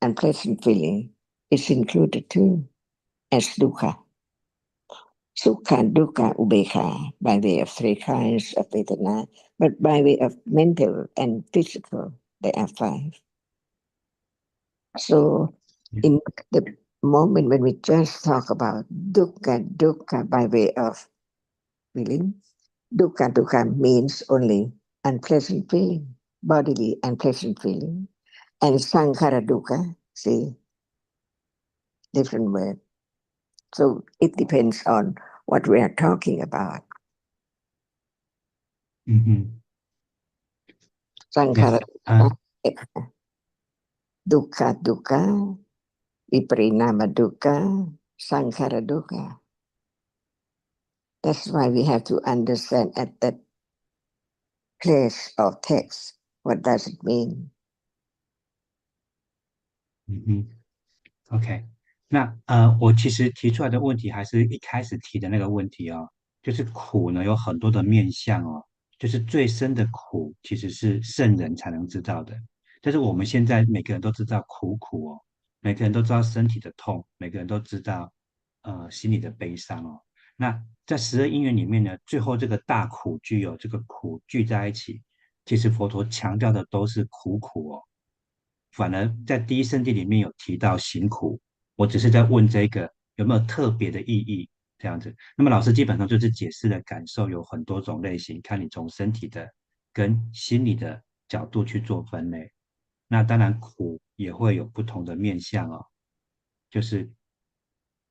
and pleasant feeling is included too as dukkha. Sukha, dukkha, ubekha, by way of 3 kinds of vedana, but by way of mental and physical, there are 5. So in the moment when we just talk about dukkha by way of feeling, dukkha means only unpleasant feeling, bodily unpleasant feeling. And sankhara dukkha, see, different word. So it depends on what we are talking about. Sankhara Yes. dukkha, viparinama dukkha, sankhara dukkha. That's why we have to understand at that place of text, what does it mean? OK，那我其实提出来的问题还是一开始提的那个问题哦，就是苦呢有很多的面向哦，就是最深的苦其实是圣人才能知道的，但是我们现在每个人都知道苦哦，每个人都知道身体的痛，每个人都知道心里的悲伤哦。那在12因缘里面呢，最后这个大苦聚哦，这个苦聚在一起，其实佛陀强调的都是苦哦。反而在第一圣地里面有提到行苦，我只是在问这个有没有特别的意义这样子。那么老师基本上就是解释了感受有很多种类型，看你从身体的跟心理的角度去做分类。那当然苦也会有不同的面向哦，就是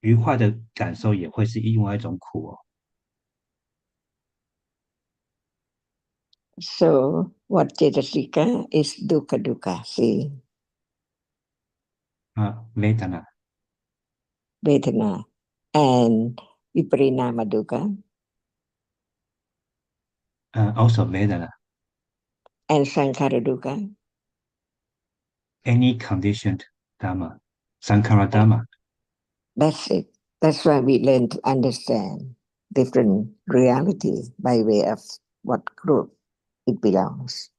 愉快的感受也会是另外一种苦哦。So what cetasika is dukkha, see? Vedana. Vedana. And viparinama dukkha. Also Vedana. And sankhara dukkha. Any conditioned Dhamma. Sankara Dhamma. That's it. That's why we learn to understand different realities by way of what group it belongs.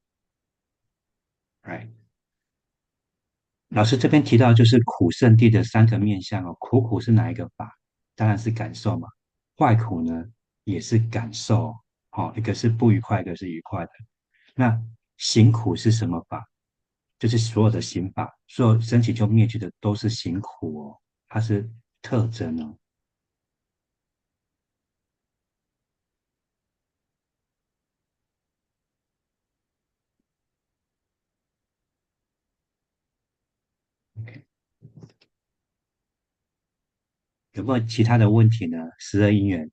Right. 老师这边提到就是苦圣地的3个面向哦，苦是哪一个法？当然是感受嘛。坏苦呢也是感受，一个是不愉快，一个是愉快的。那行苦是什么法？就是所有的刑法，所有升起就灭去的都是辛苦哦，它是特征哦。OK， 有没有其他的问题呢？12因缘。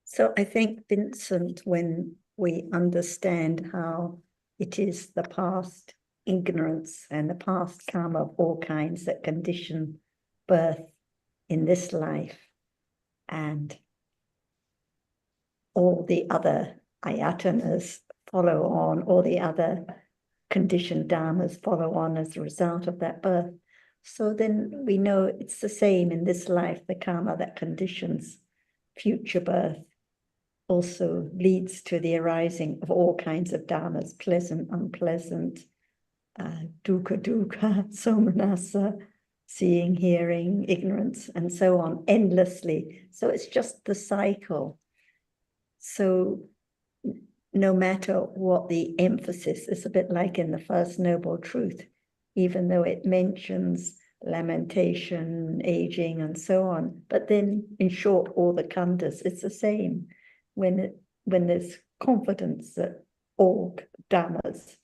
So I think, Vincent, when we understand how it is the past ignorance and the past karma of all kinds that condition birth in this life, and all the other ayatanas follow on, all the other conditioned dharmas follow on as a result of that birth. So then we know it's the same in this life, the karma that conditions future birth also leads to the arising of all kinds of dharmas, pleasant, unpleasant, dukkha, dukkha, somanasa, seeing, hearing, ignorance, and so on, endlessly. So it's just the cycle. So no matter what the emphasis is, a bit like in the First Noble Truth, even though it mentions lamentation, aging, and so on, but then in short, all the khandhas, it's the same. When there's confidence that all dhammas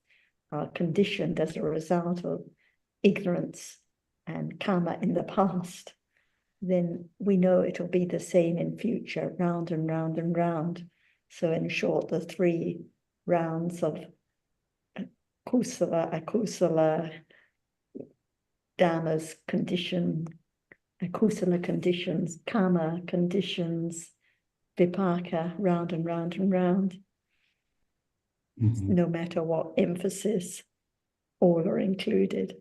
are conditioned as a result of ignorance and karma in the past, then we know it'll be the same in future, round and round and round. So in short, the 3 rounds of kusala, akusala, dhammas condition, akusala conditions, karma conditions, vipaka, round and round and round. No matter what emphasis, all are included.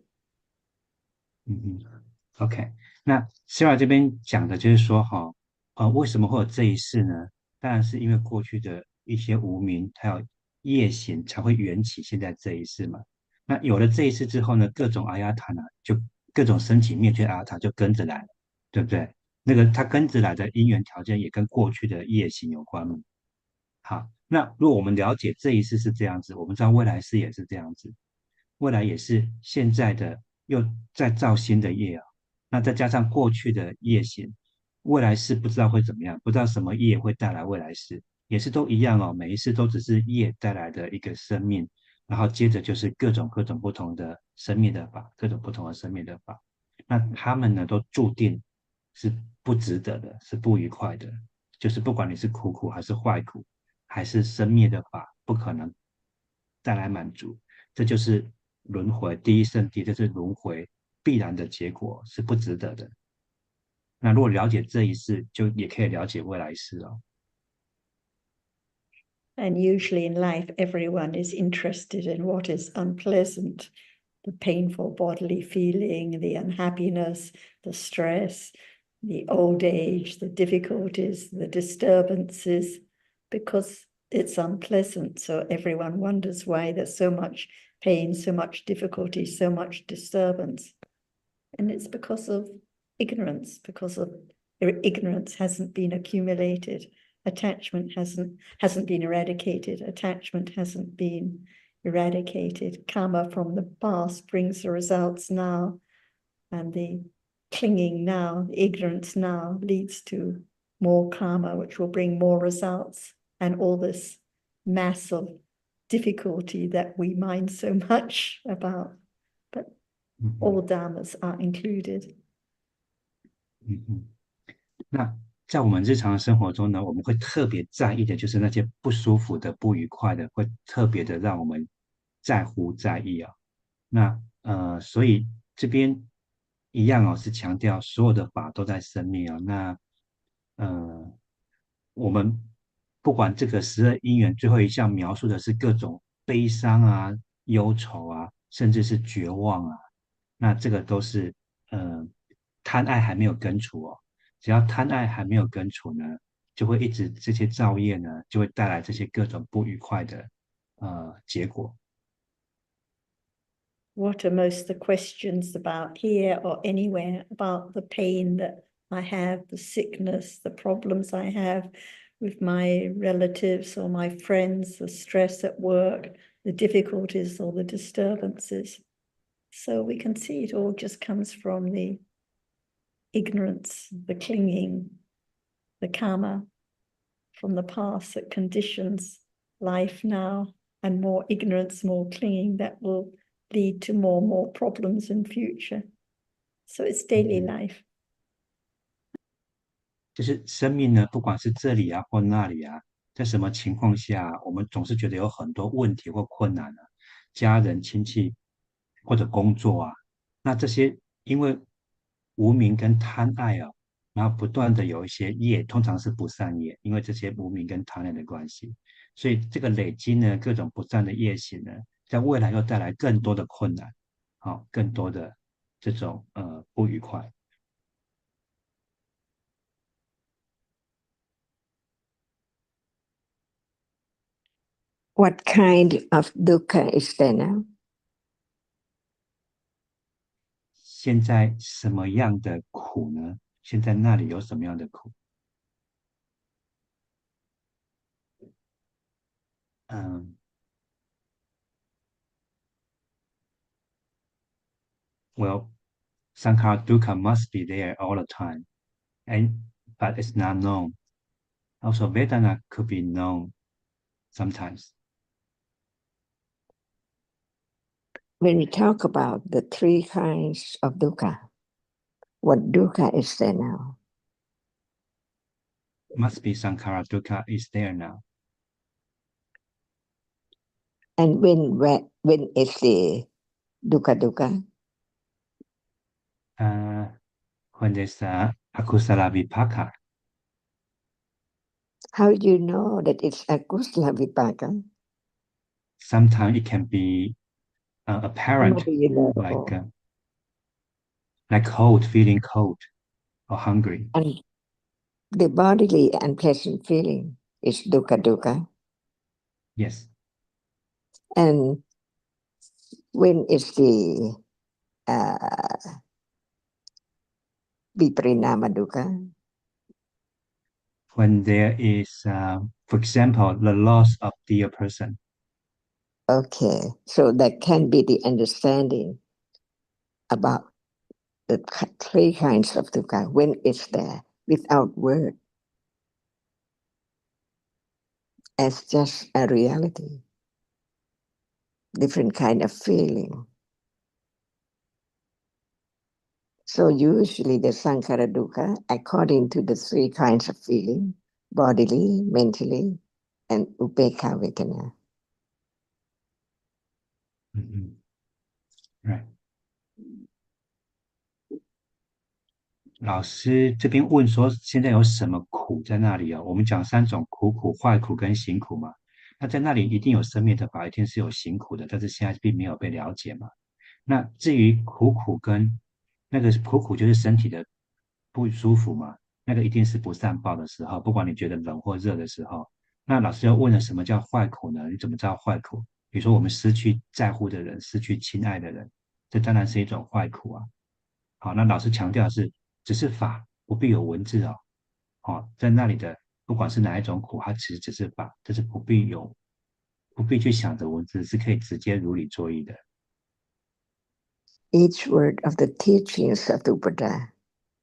OK， 那 Sarah 这边讲的就是说哈，为什么会有这一世呢？当然是因为过去的一些无明还有业行才会缘起现在这一世嘛。那有了这一世之后呢，各种阿亚塔呢，就各种升起灭却阿亚塔就跟着来了，对不对？那个它跟着来的因缘条件也跟过去的业行有关嘛。好，那如果我们了解这一世是这样子，我们知道未来世也是这样子，未来也是现在的又在造新的业啊。那再加上过去的业行，未来世不知道会怎么样，不知道什么业会带来未来世，也是都一样哦。每一世都只是业带来的一个生命，然后接着就是各种不同的生命的法，各种不同的生命的法。那他们呢，都注定是不值得的，是不愉快的。就是不管你是苦苦还是坏苦，还是生灭的法，不可能带来满足。这就是轮回第一圣谛，这是轮回必然的结果，是不值得的。那如果了解这一世，就也可以了解未来世哦。And usually in life, everyone is interested in what is unpleasant, the painful bodily feeling, the unhappiness, the stress, the old age, the difficulties, the disturbances, because it's unpleasant. So everyone wonders why there's so much pain, so much difficulty, so much disturbance. And it's because of ignorance, because of ignorance hasn't been accumulated. Attachment hasn't been eradicated. Attachment hasn't been eradicated. Karma from the past brings the results now, and the clinging now, the ignorance now leads to more karma, which will bring more results, and all this mass of difficulty that we mind so much about. But all dharmas are included. 那在我们日常生活中呢，我们会特别在意的就是那些不舒服的、不愉快的，会特别的让我们在乎在意啊。那所以这边一样哦，是强调所有的法都在生命啊。那我们不管这个12因缘最后一项描述的是各种悲伤啊、忧愁啊，甚至是绝望啊，那这个都是贪爱还没有根除哦。只要贪爱还没有根除呢，就会一直这些造业呢，就会带来这些各种不愉快的结果。What are most the questions about here or anywhere about the pain that I have, the sickness, the problems I have with my relatives or my friends, the stress at work, the difficulties or the disturbances. So we can see it all just comes from the ignorance, the clinging, the karma from the past that conditions life now, and more ignorance, more clinging that will lead to more and more problems in future. So it's daily life. 就是生命呢，不管是这里啊或那里啊，在什么情况下，我们总是觉得有很多问题或困难啊，家人、亲戚或者工作啊，那这些因为无明跟贪爱啊，然后不断的有一些业，通常是不善业，因为这些无明跟贪爱的关系，所以这个累积呢，各种不善的业行呢，在未来又带来更多的困难，好，更多的这种不愉快。What kind of dukkha is there now? 现在什么样的苦呢？现在那里有什么样的苦？Well, Sankhara dukkha must be there all the time, but it's not known. Also, Vedana could be known sometimes. When we talk about the three kinds of dukkha, what dukkha is there now? Must be Sankhara dukkha is there now. And when is the dukkha? When there's akusala vipaka. How do you know that it's akusala vipaka? Sometimes it can be apparent, How do you know? like cold, feeling cold or hungry. And the bodily unpleasant feeling is dukkha. Yes. And when is the viparinama dukkha? When there is, for example, the loss of dear person. Okay, so that can be the understanding about the three kinds of dukkha when it's there without word as just a reality, different kind of feeling. So usually the sankhara dukkha, according to the three kinds of feeling, bodily, mentally, and upekkha vedana. Right. 老师这边问说，现在有什么苦在那里啊？我们讲三种苦、坏苦跟行苦嘛。那在那里一定有生灭的法，一定是有行苦的，但是现在并没有被了解嘛。那至于苦跟那个苦就是身体的不舒服嘛，那个一定是不善报的时候，不管你觉得冷或热的时候。那老师又问了，什么叫坏苦呢？你怎么知道坏苦？比如说我们失去在乎的人，失去亲爱的人，这当然是一种坏苦啊。好，那老师强调的是，只是法，不必有文字哦。好，在那里的不管是哪一种苦，它其实只是法，这是不必去想着文字，是可以直接如理作意的。Each word of the teachings of the Buddha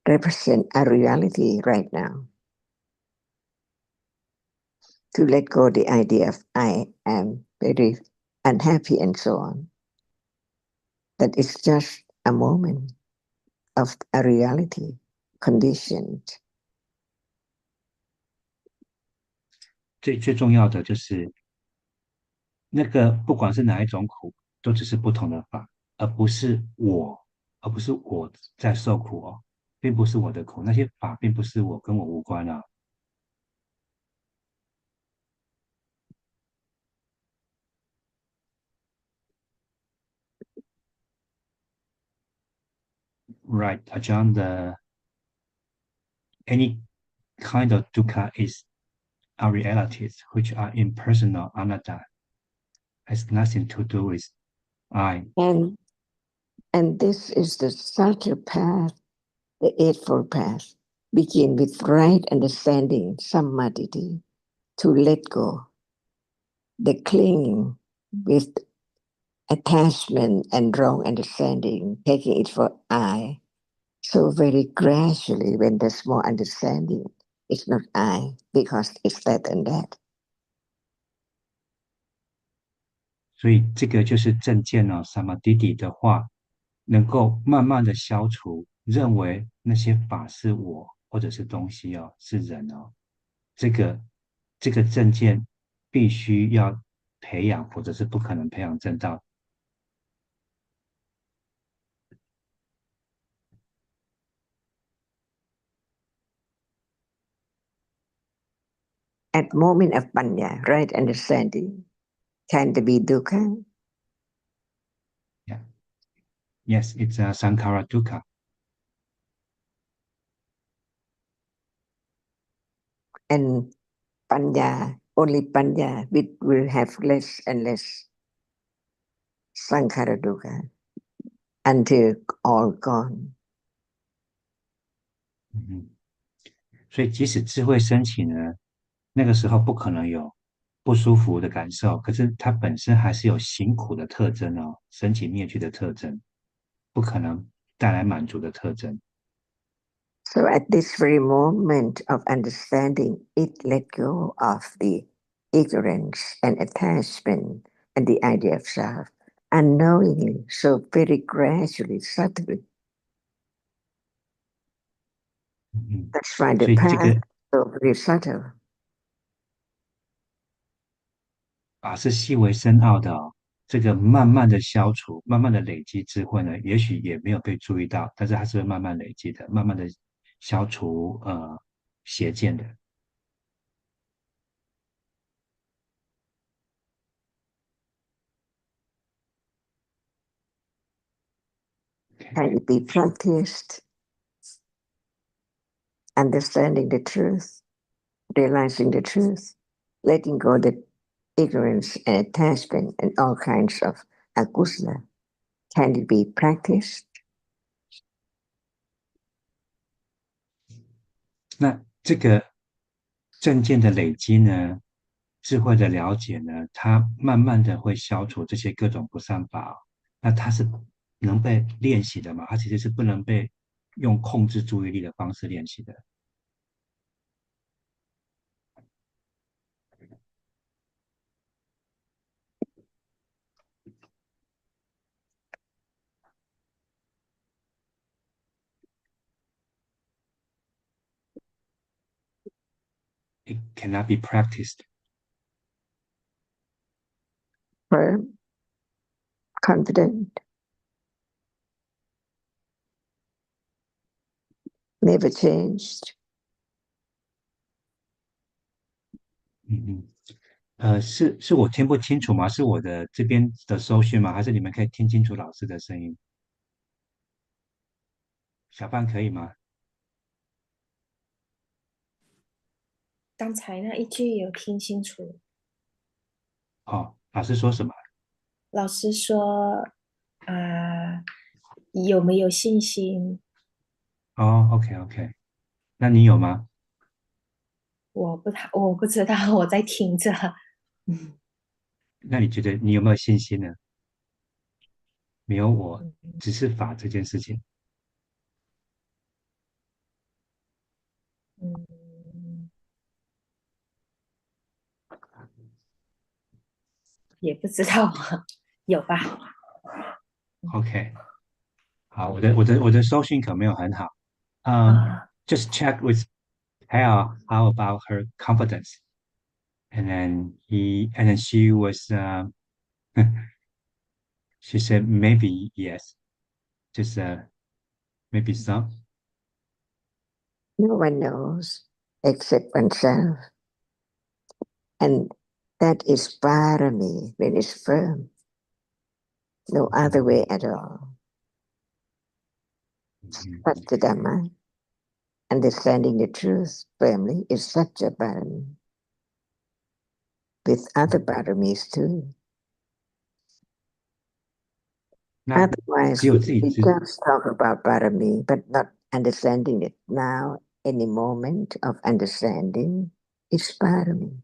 represent a reality right now. To let go the idea of I am very unhappy and so on. That is just a moment of a reality conditioned. 最重要的就是那个不管是哪一种苦，都只是不同的法，而不是我在受苦哦，并不是我的苦，那些法并不是我，跟我无关啊。Right, Ajahn, any kind of dukkha is our realities, which are impersonal, anatta, has nothing to do with I. And this is the subtle path, the Eightfold Path. Begin with right understanding, samadhi, to let go the clinging with attachment and wrong understanding, taking it for I. So very gradually, when there's more understanding, it's not I, because it's that and that. 所以这个就是正见哦，samadhi 的话，能够慢慢的消除认为那些法是我或者是东西哦，是人哦，这个正见必须要培养，否则是不可能培养正道。At moment of panya, right understanding, can there be dukkha? Yeah. Yes, it's a sankhara dukkha. And panya, only panya, we will have less and less sankhara dukkha until all gone. 所以即使智慧升起呢，那个时候不可能有不舒服的感受，可是它本身还是有行苦的特征哦，升起灭去的特征，不可能带来满足的特征。So at this very moment of understanding, it let go of the ignorance and attachment and the idea of self, unknowingly, so very gradually, subtly. That's why the 所以这 path 个 is so very subtle. 法是细微深奥的哦，这个慢慢的消除，慢慢的累积智慧呢，也许也没有被注意到，但是它是会慢慢累积的，慢慢的消除邪见的。Can it be practiced? Understanding the truth, realizing the truth, letting go the ignorance and attachment and all kinds of akusala. Can it be practiced? 那这个正见的累积呢，智慧的了解呢，它慢慢的会消除这些各种不善法哦。那它是能被练习的嘛？它其实是不能被用控制注意力的方式练习的。It cannot be practiced. Firm, confident, never changed. 是我听不清楚吗？是我的这边的收讯吗？还是你们可以听清楚老师的声音？小范可以吗？刚才那一句有听清楚，哦，老师说什么？老师说，有没有信心？哦，OK，那你有吗？我不知道，我在听着。嗯那你觉得你有没有信心呢？没有我，嗯只是法这件事情。嗯，也不知道，有吧？ OK，好，我的收讯可没有很好。啊，Just check with Hal how about her confidence, and then she was she said maybe yes, just maybe some. No one knows except oneself. And that is parami when it's firm. No other way at all. Dhamma, understanding the truth firmly, is such a parami. With other paramis too. 那 Otherwise, 只有自己 we 知， just talk about parami, but not understanding it now. Any moment of understanding is parami.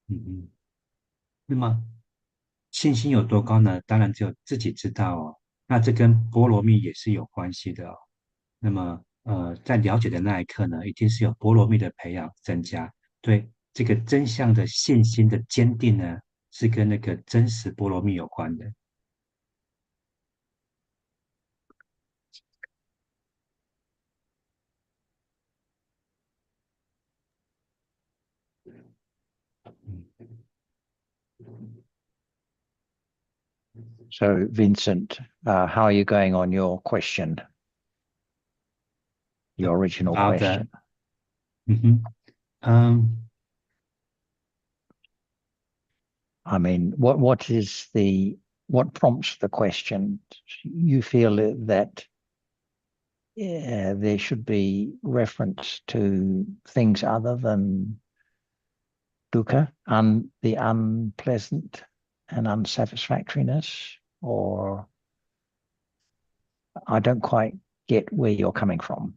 嗯那么信心有多高呢？当然只有自己知道哦。那这跟波罗蜜也是有关系的哦。那么在了解的那一刻呢，一定是有波罗蜜的培养增加，对这个真相的信心的坚定呢，是跟那个真实波罗蜜有关的。So, Vincent, how are you going on your question? Your original About question. I mean, what prompts the question? You feel that there should be reference to things other than dukkha, the unpleasant and unsatisfactoriness, or I don't quite get where you're coming from.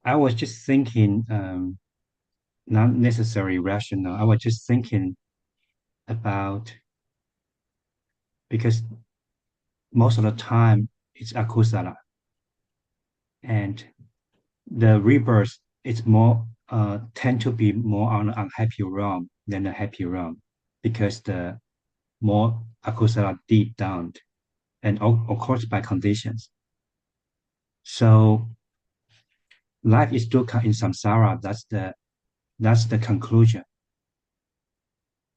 I was just thinking, not necessarily rational. I was just thinking about, because most of the time it's akusala, and the rebirth is more tend to be more on an unhappy realm than a happy realm, because the more akusala deep down, and of course by conditions. So life is dukkha in samsara. That's the conclusion.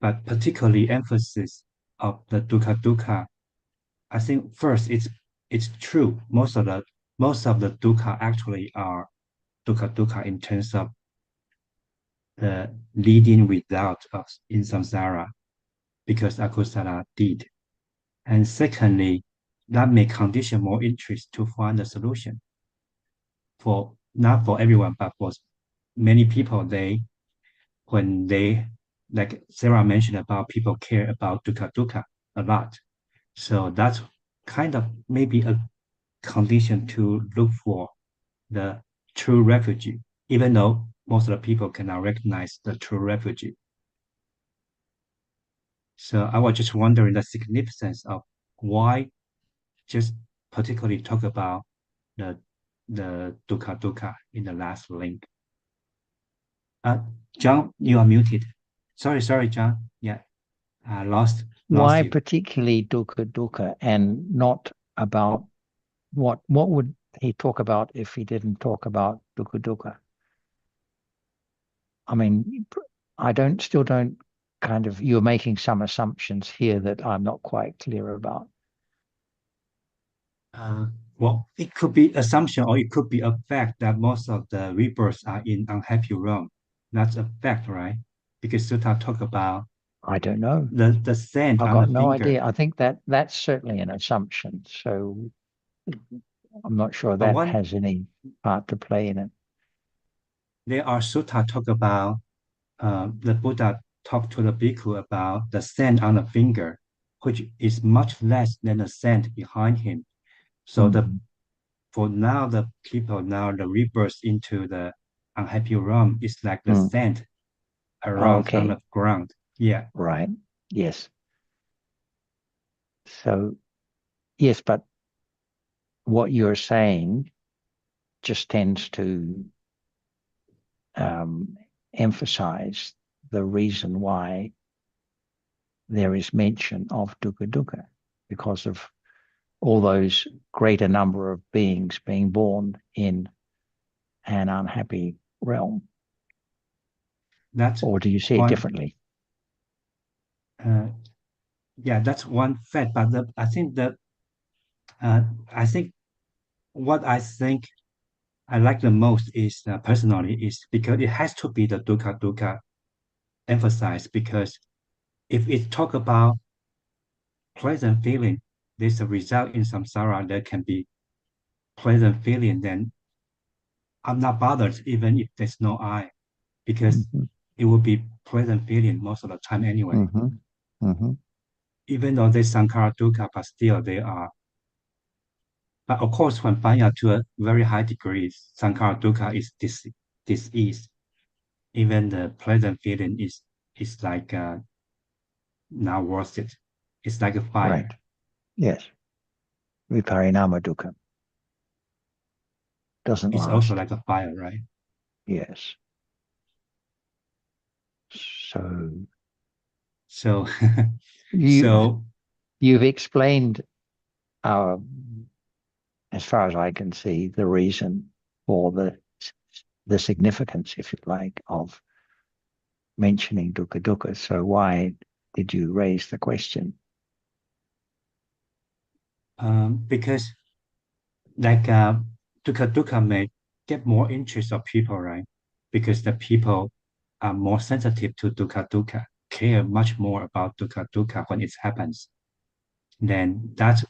But particularly emphasis of the dukkha. I think first it's true. Most of the dukkha actually are dukkha in terms of the leading result of in samsara, because akusala did. And secondly, that may condition more interest to find a solution. For not for everyone, but for many people, when they, like Sarah mentioned about, people care about dukkha a lot. So that's kind of maybe a condition to look for the true refugee, even though most of the people cannot recognize the true refugee. So I was just wondering the significance of why just particularly talk about the dukkha in the last link. John, you are muted. Sorry, John. Yeah, I lost Why you. particularly dukkha and not about what would he talk about if he didn't talk about dukkha? I mean, still don't kind of, you're making some assumptions here that I'm not quite clear about. Well, it could be assumption, or it could be a fact that most of the rebirths are in unhappy realm. That's a fact, right? Because Sutta talk about, I don't know. The sand I've on the got no finger. idea. I think that's certainly an assumption. So I'm not sure that has any part to play in it. There are sutta talk about, the Buddha talked to the bhikkhu about the sand on the finger, which is much less than the sand behind him. So for now, the people now the rebirth into the unhappy realm is like the sand around on the ground. Yeah. Right. Yes. So yes, but what you're saying just tends to emphasize the reason why there is mention of dukkha, because of all those greater number of beings being born in an unhappy realm. Or do you see it differently? Yeah, that's one fact. But I think what I think I like the most is, personally, is because it has to be the dukkha emphasized, because if it talk about pleasant feeling, there's a result in samsara that can be pleasant feeling, then I'm not bothered even if there's no I, because it will be pleasant feeling most of the time anyway. Even though there's sankhara dukkha, but still they are. But of course, when panya to a very high degree, sankhara dukkha is disease. even the pleasant feeling is like not worth it. It's like a fire. Right. Yes. Viparinama dukkha. Doesn't It's last. also like a fire, right? Yes. So So you've explained as far as I can see, the reason for the significance, if you like, of mentioning dukkha dukkha. So why did you raise the question? because like dukkha dukkha may get more interest of people, right? Because the people are more sensitive to dukkha dukkha, care much more about dukkha dukkha when it happens. Then that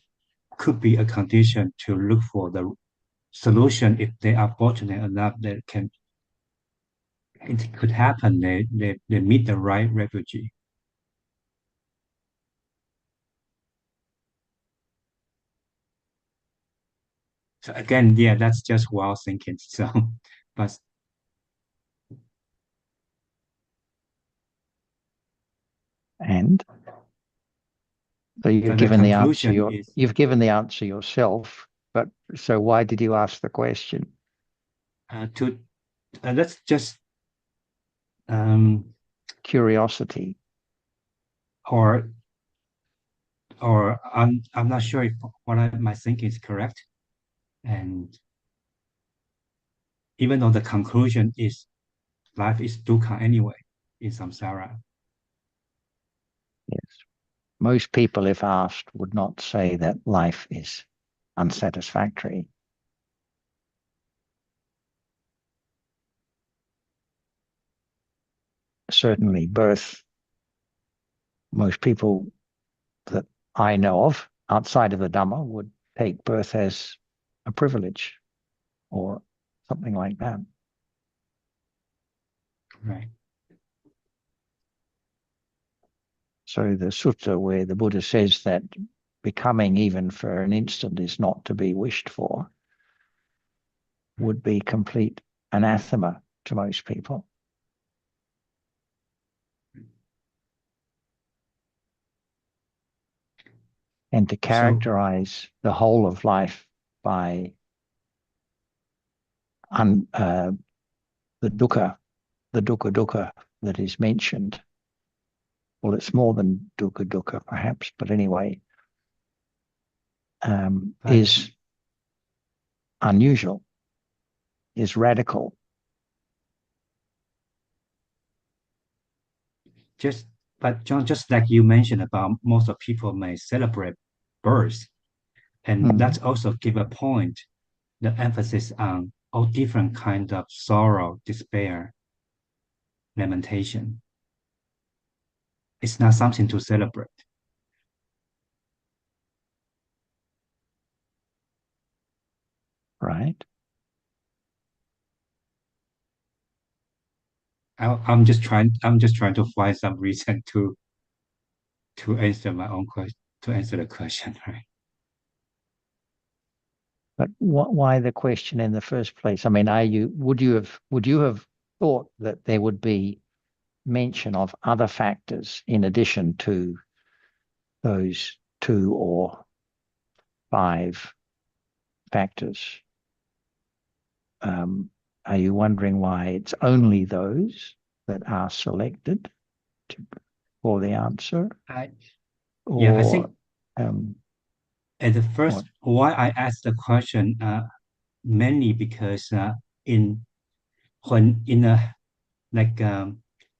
could be a condition to look for the solution if they are fortunate enough that it could happen. They meet the right refugee. So again, yeah, that's just wild thinking. So, but And so you've the given the answer. conclusion is You've given the answer yourself. But so why did you ask the question? let's just Curiosity. or I'm not sure if my thinking is correct, and even though the conclusion is life is dukkha anyway in samsara. Yes. Most people, if asked, would not say that life is unsatisfactory. Certainly birth, most people that I know of outside of the Dhamma would take birth as a privilege or something like that. Right. So the sutta where the Buddha says that becoming even for an instant is not to be wished for would be complete anathema to most people. And to characterize the whole of life by the dukkha dukkha that is mentioned. Well, it's more than dukkha dukkha, perhaps, but anyway, is unusual, is radical. But John, just like you mentioned about most of people may celebrate birth, and that's also give a point, the emphasis on all different kinds of sorrow, despair, lamentation. It's not something to celebrate. Right. I'm just trying to find some reason to answer my own question, to answer the question, right? But why the question in the first place? I mean, would you have thought that there would be mention of other factors in addition to those 2 or 5 factors? Are you wondering why it's only those that are selected for the answer? I think at the first, why I asked the question, mainly because when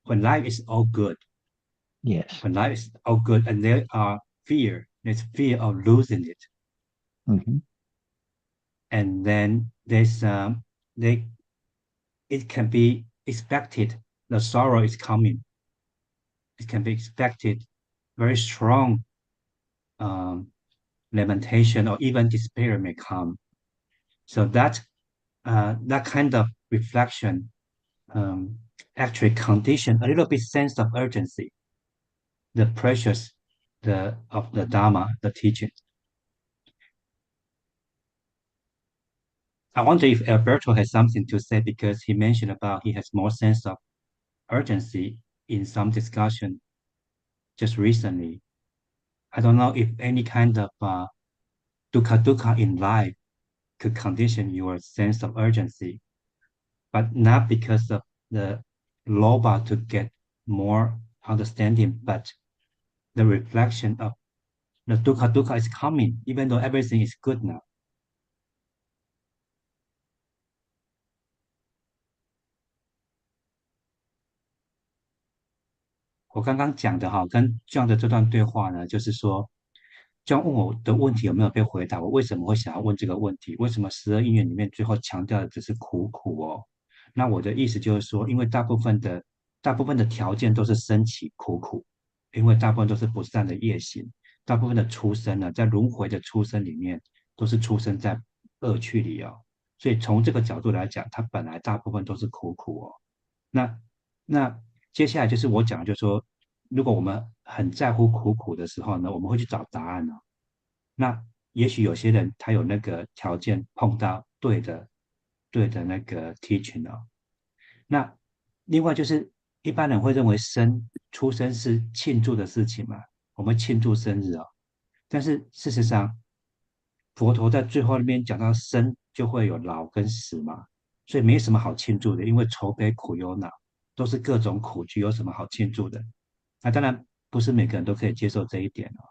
life is all good, yes, when life is all good, and there's fear of losing it, and then it can be expected the sorrow is coming. It can be expected very strong lamentation or even despair may come. So that kind of reflection actually condition a little bit sense of urgency, the precious of the Dharma, the teaching. I wonder if Alberto has something to say because he mentioned about he has more sense of urgency in some discussion just recently. I don't know if any kind of dukkha in life could condition your sense of urgency, but not because of the loba to get more understanding, but the reflection of the dukkha is coming, even though everything is good now. 我刚刚讲的哈，跟 John 的这段对话呢，就是说，John 问我的问题有没有被回答？我为什么会想要问这个问题？为什么12因缘里面最后强调的只是苦苦哦？那我的意思就是说，因为大部分的条件都是升起苦苦，因为大部分都是不善的业行，大部分的出生呢，在轮回的出生里面都是出生在恶趣里哦，所以从这个角度来讲，它本来大部分都是苦苦哦。那接下来就是我讲，就是说，如果我们很在乎苦苦的时候呢，我们会去找答案哦。那也许有些人他有那个条件碰到对的那个 teaching 哦。那另外就是一般人会认为出生是庆祝的事情嘛，我们庆祝生日哦。但是事实上，佛陀在最后那边讲到生就会有老跟死嘛，所以没什么好庆祝的，因为愁悲苦忧恼都是各种苦具，有什么好庆祝的？那当然不是每个人都可以接受这一点哦。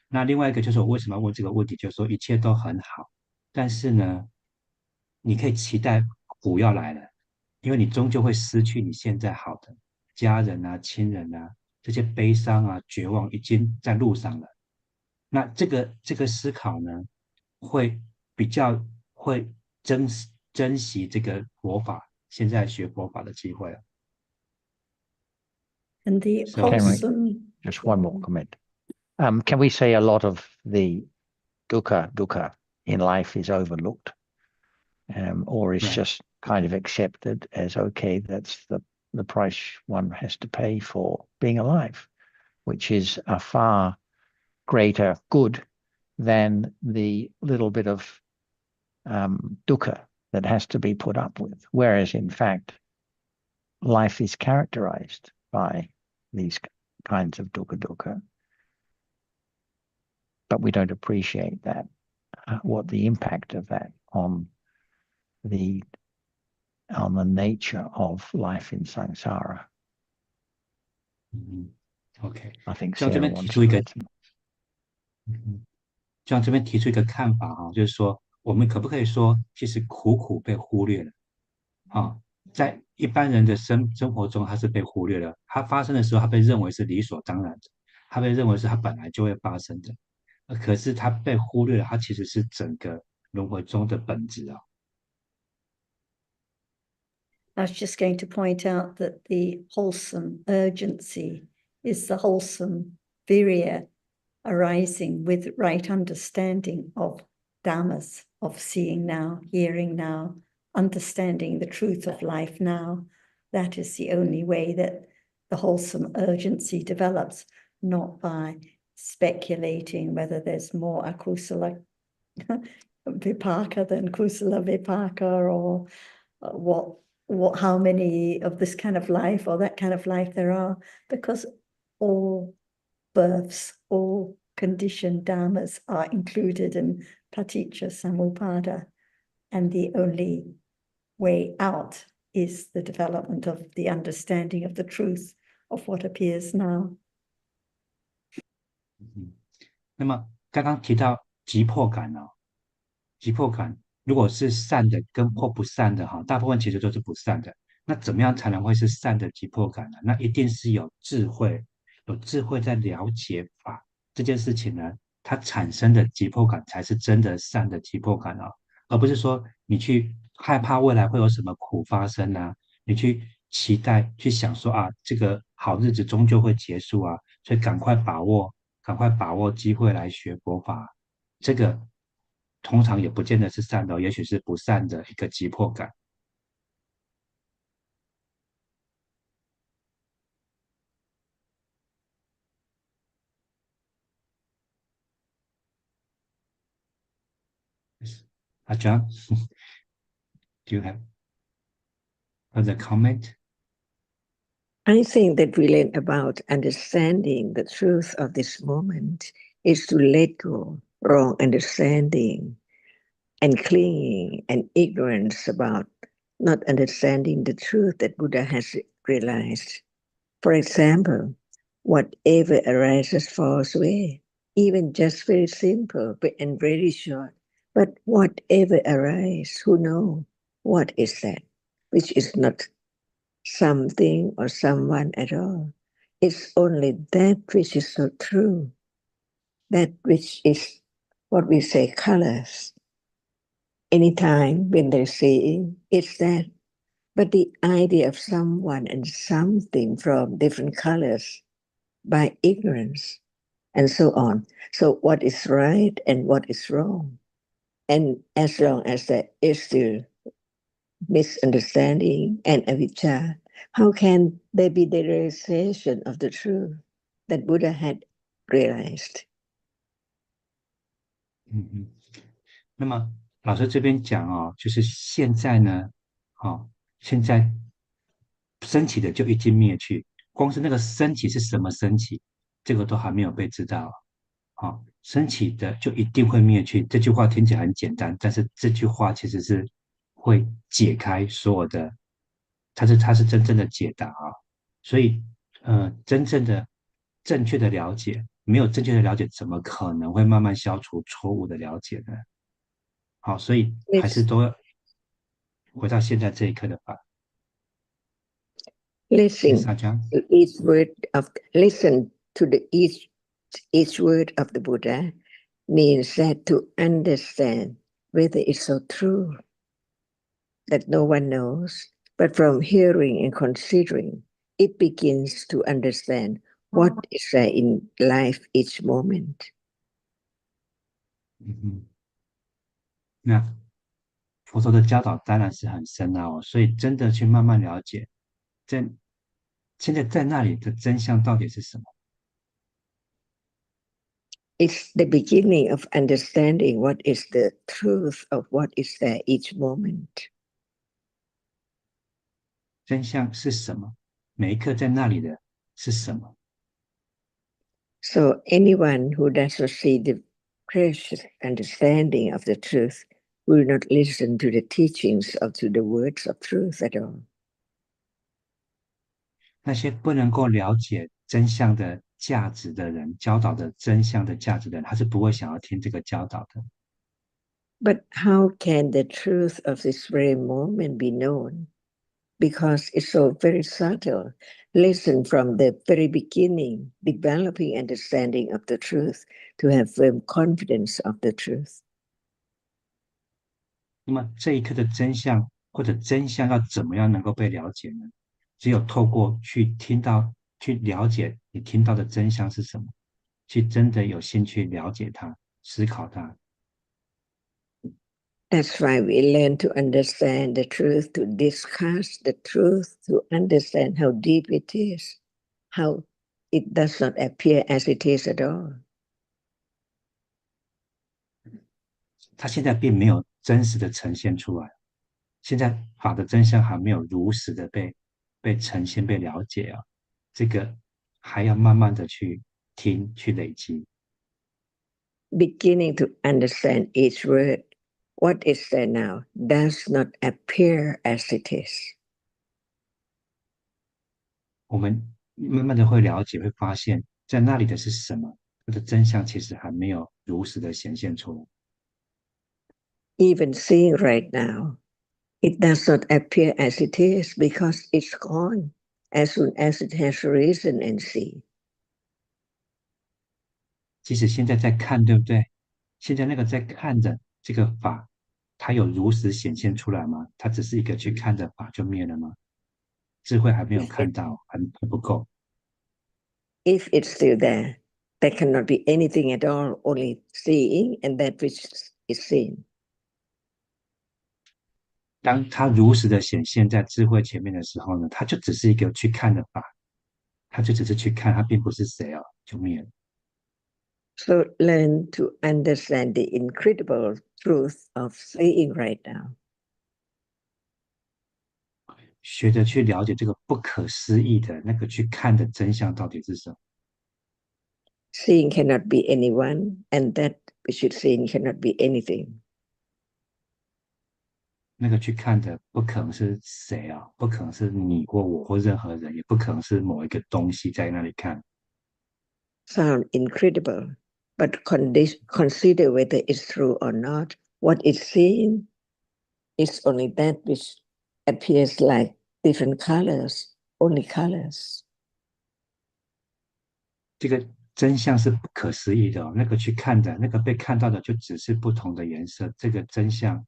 那另外一个就是我为什么要问这个问题，就是说一切都很好，但是呢，你可以期待苦要来了，因为你终究会失去你现在好的家人啊、亲人啊，这些悲伤啊、绝望已经在路上了。那这个思考呢，会比较会珍惜这个佛法，现在学佛法的机会了。And the So wholesome. Just one more comment. Can we say a lot of the dukkha in life is overlooked, or is Right. just kind of accepted as okay? That's the price one has to pay for being alive, which is a far greater good than the little bit of dukkha that has to be put up with. Whereas, in fact, life is characterized by these kinds of dukkha, but we don't appreciate that, what the impact of that on the nature of life in samsara. OK， I think 像这 Sarah 边提 wants 出 to 一个 add some. 就像这边提出一个看法哈，就是说，我们可不可以说，其实苦被忽略了啊？在一般人的生活中，它是被忽略了。它发生的时候，它被认为是理所当然的，它被认为是它本来就会发生的。可是它被忽略了，它其实是整个轮回中的本质啊。I was just going to point out that the wholesome urgency is the wholesome virya arising with right understanding of dhammas, of seeing now, hearing now, understanding the truth of life now. That is the only way that the wholesome urgency develops, not by speculating whether there's more akusala vipaka than kusala vipaka, or how many of this kind of life or that kind of life there are, because all births, all conditioned dhammas are included in paticca samuppada, and the only way out is the development of the understanding of the truth of what appears now. 那么刚刚提到急迫感哦，急迫感如果是善的或不善的哈，大部分其实都是不善的。那怎么样才能会是善的急迫感呢？那一定是有智慧，有智慧在了解法这件事情呢，它产生的急迫感才是真的善的急迫感哦，而不是说你去害怕未来会有什么苦发生啊，你去期待去想说啊，这个好日子终究会结束啊，所以赶快把握机会来学佛法，这个通常也不见得是善的哦，也许是不善的一个急迫感。John, do you have further comment? I think that we learn about understanding the truth of this moment is to let go wrong understanding and clinging and ignorance about not understanding the truth that Buddha has realized. For example, whatever arises falls away, even just very simple and very short. But whatever arises, who knows what is that, which is not something or someone at all. It's only that which is so true, that which is what we say colors. Anytime when they're saying it's that, but the idea of someone and something from different colors by ignorance and so on. So what is right and what is wrong? And as long as there is still misunderstanding and avijja, how can there be the realization of the truth that Buddha had realized? 那么老师这边讲哦，就是现在呢，现在升起的就已经灭去，光是那个升起是什么升起，这个都还没有被知道。升起的就一定会灭去。这句话听起来很简单，但是这句话其实是会解开所有的，它是真正的解答啊。所以，真正的正确的了解，没有正确的了解，怎么可能会慢慢消除错误的了解呢？好，所以还是都要回到现在这一刻的法。Listen to each word of listen to the each word of the Buddha means that to understand whether it's so true that no one knows, but from hearing and considering, it begins to understand what is there in life each moment. 那佛陀的教导当然是很深奥，所以真的去慢慢了解，现在在那里的真相到底是什么？ It's the beginning of understanding what is the truth of what is there each moment. 真相是什么？每一刻在那里的是什么？ So anyone who does not see the precious understanding of the truth will not listen to the teachings or to the words of truth at all. 那些不能够了解真相的价值的人，教导的真相的价值的人，他是不会想要听这个教导的。But how can the truth of this very moment be known? Because it's so very subtle. Listen from the very beginning, developing understanding of the truth to have firm confidence of the truth. 那么这一刻的真相或者真相要怎么样能够被了解呢？只有透过去听到、去了解你听到的真相是什么，去真的有兴趣了解它、思考它。That's why we learn to understand the truth, to discuss the truth, to understand how deep it is, how it does not appear as it is at all. 它现在并没有真实的呈现出来，现在法的真相还没有如实的被呈现、被了解啊，这个还要慢慢的去听、去累积。Beginning to understand each word, what is there now does not appear as it is. 我们慢慢的会了解，会发现，在那里的是什么，它的真相其实还没有如实的显现出来。Even seeing right now, it does not appear as it is because it's gone as soon as it has risen and seen. 即使现在在看，对不对？现在那个在看的这个法，它有如实显现出来吗？它只是一个去看的法就灭了吗？智慧还没有看到，还不够。If it's still there, there cannot be anything at all, only seeing and that which is seen. 当它如实的显现在智慧前面的时候呢，它就只是一个去看的法，它就只是去看，它并不是谁哦，就灭了。So learn to understand the incredible truth of seeing right now. 学着去了解这个不可思议的那个去看的真相到底是什么。Seeing cannot be anyone, and that which is seeing cannot be anything. 那个去看的不可能是谁啊，不可能是你或我或任何人，也不可能是某一个东西在那里看。Sound incredible, but consider whether it's true or not. What it's seeing is only that which appears like different colors, only colors. 这个真相是不可思议的哦，那个去看的，那个被看到的就只是不同的颜色。这个真相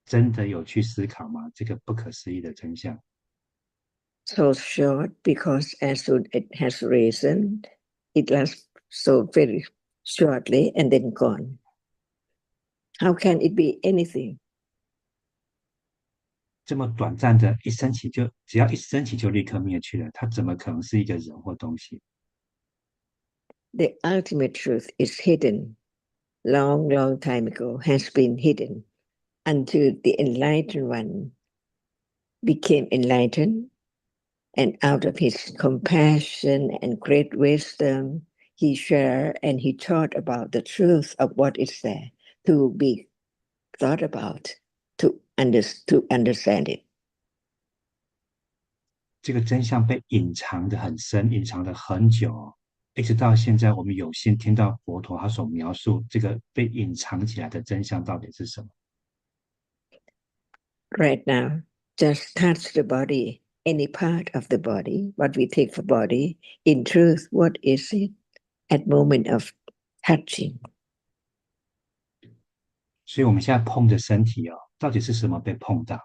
真的有去思考吗？这个不可思议的真相。So short because as soon it has risen, it lasts so very shortly and then gone. How can it be anything? 这么短暂的一升起就，只要一升起就立刻灭去了，它怎么可能是一个人或东西？ The ultimate truth is hidden. Long, long time ago has been hidden until the enlightened one became enlightened, and out of his compassion and great wisdom, he shared and he taught about the truth of what is there to be thought about, to understand it. 这个真相被隐藏的很深，隐藏了很久哦，一直到现在，我们有幸听到佛陀他所描述这个被隐藏起来的真相到底是什么。 Right now, just touch the body, any part of the body, what we take for body. In truth, what is it at moment of touching? 所以我们现在碰的身体哦，到底是什么被碰到？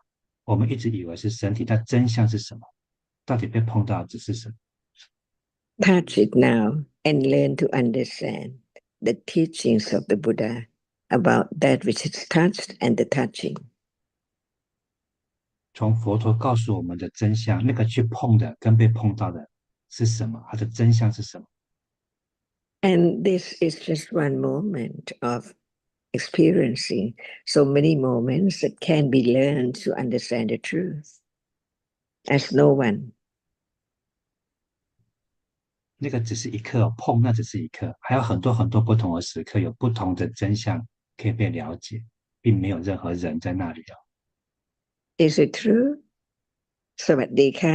我们一直以为是身体，但真相是什么？到底被碰到只是什么？ Touch it now and learn to understand the teachings of the Buddha about that which is touched and the touching. 从佛陀告诉我们的真相，那个去碰的跟被碰到的是什么？它的真相是什么？ And this is just one moment of experiencing so many moments that can be learned to understand the truth. As no one 那个只是一刻哦，碰那只是一刻，还有很多很多不同的时刻，有不同的真相可以被了解，并没有任何人在那里哦。is it true? สวัสดีค่ะ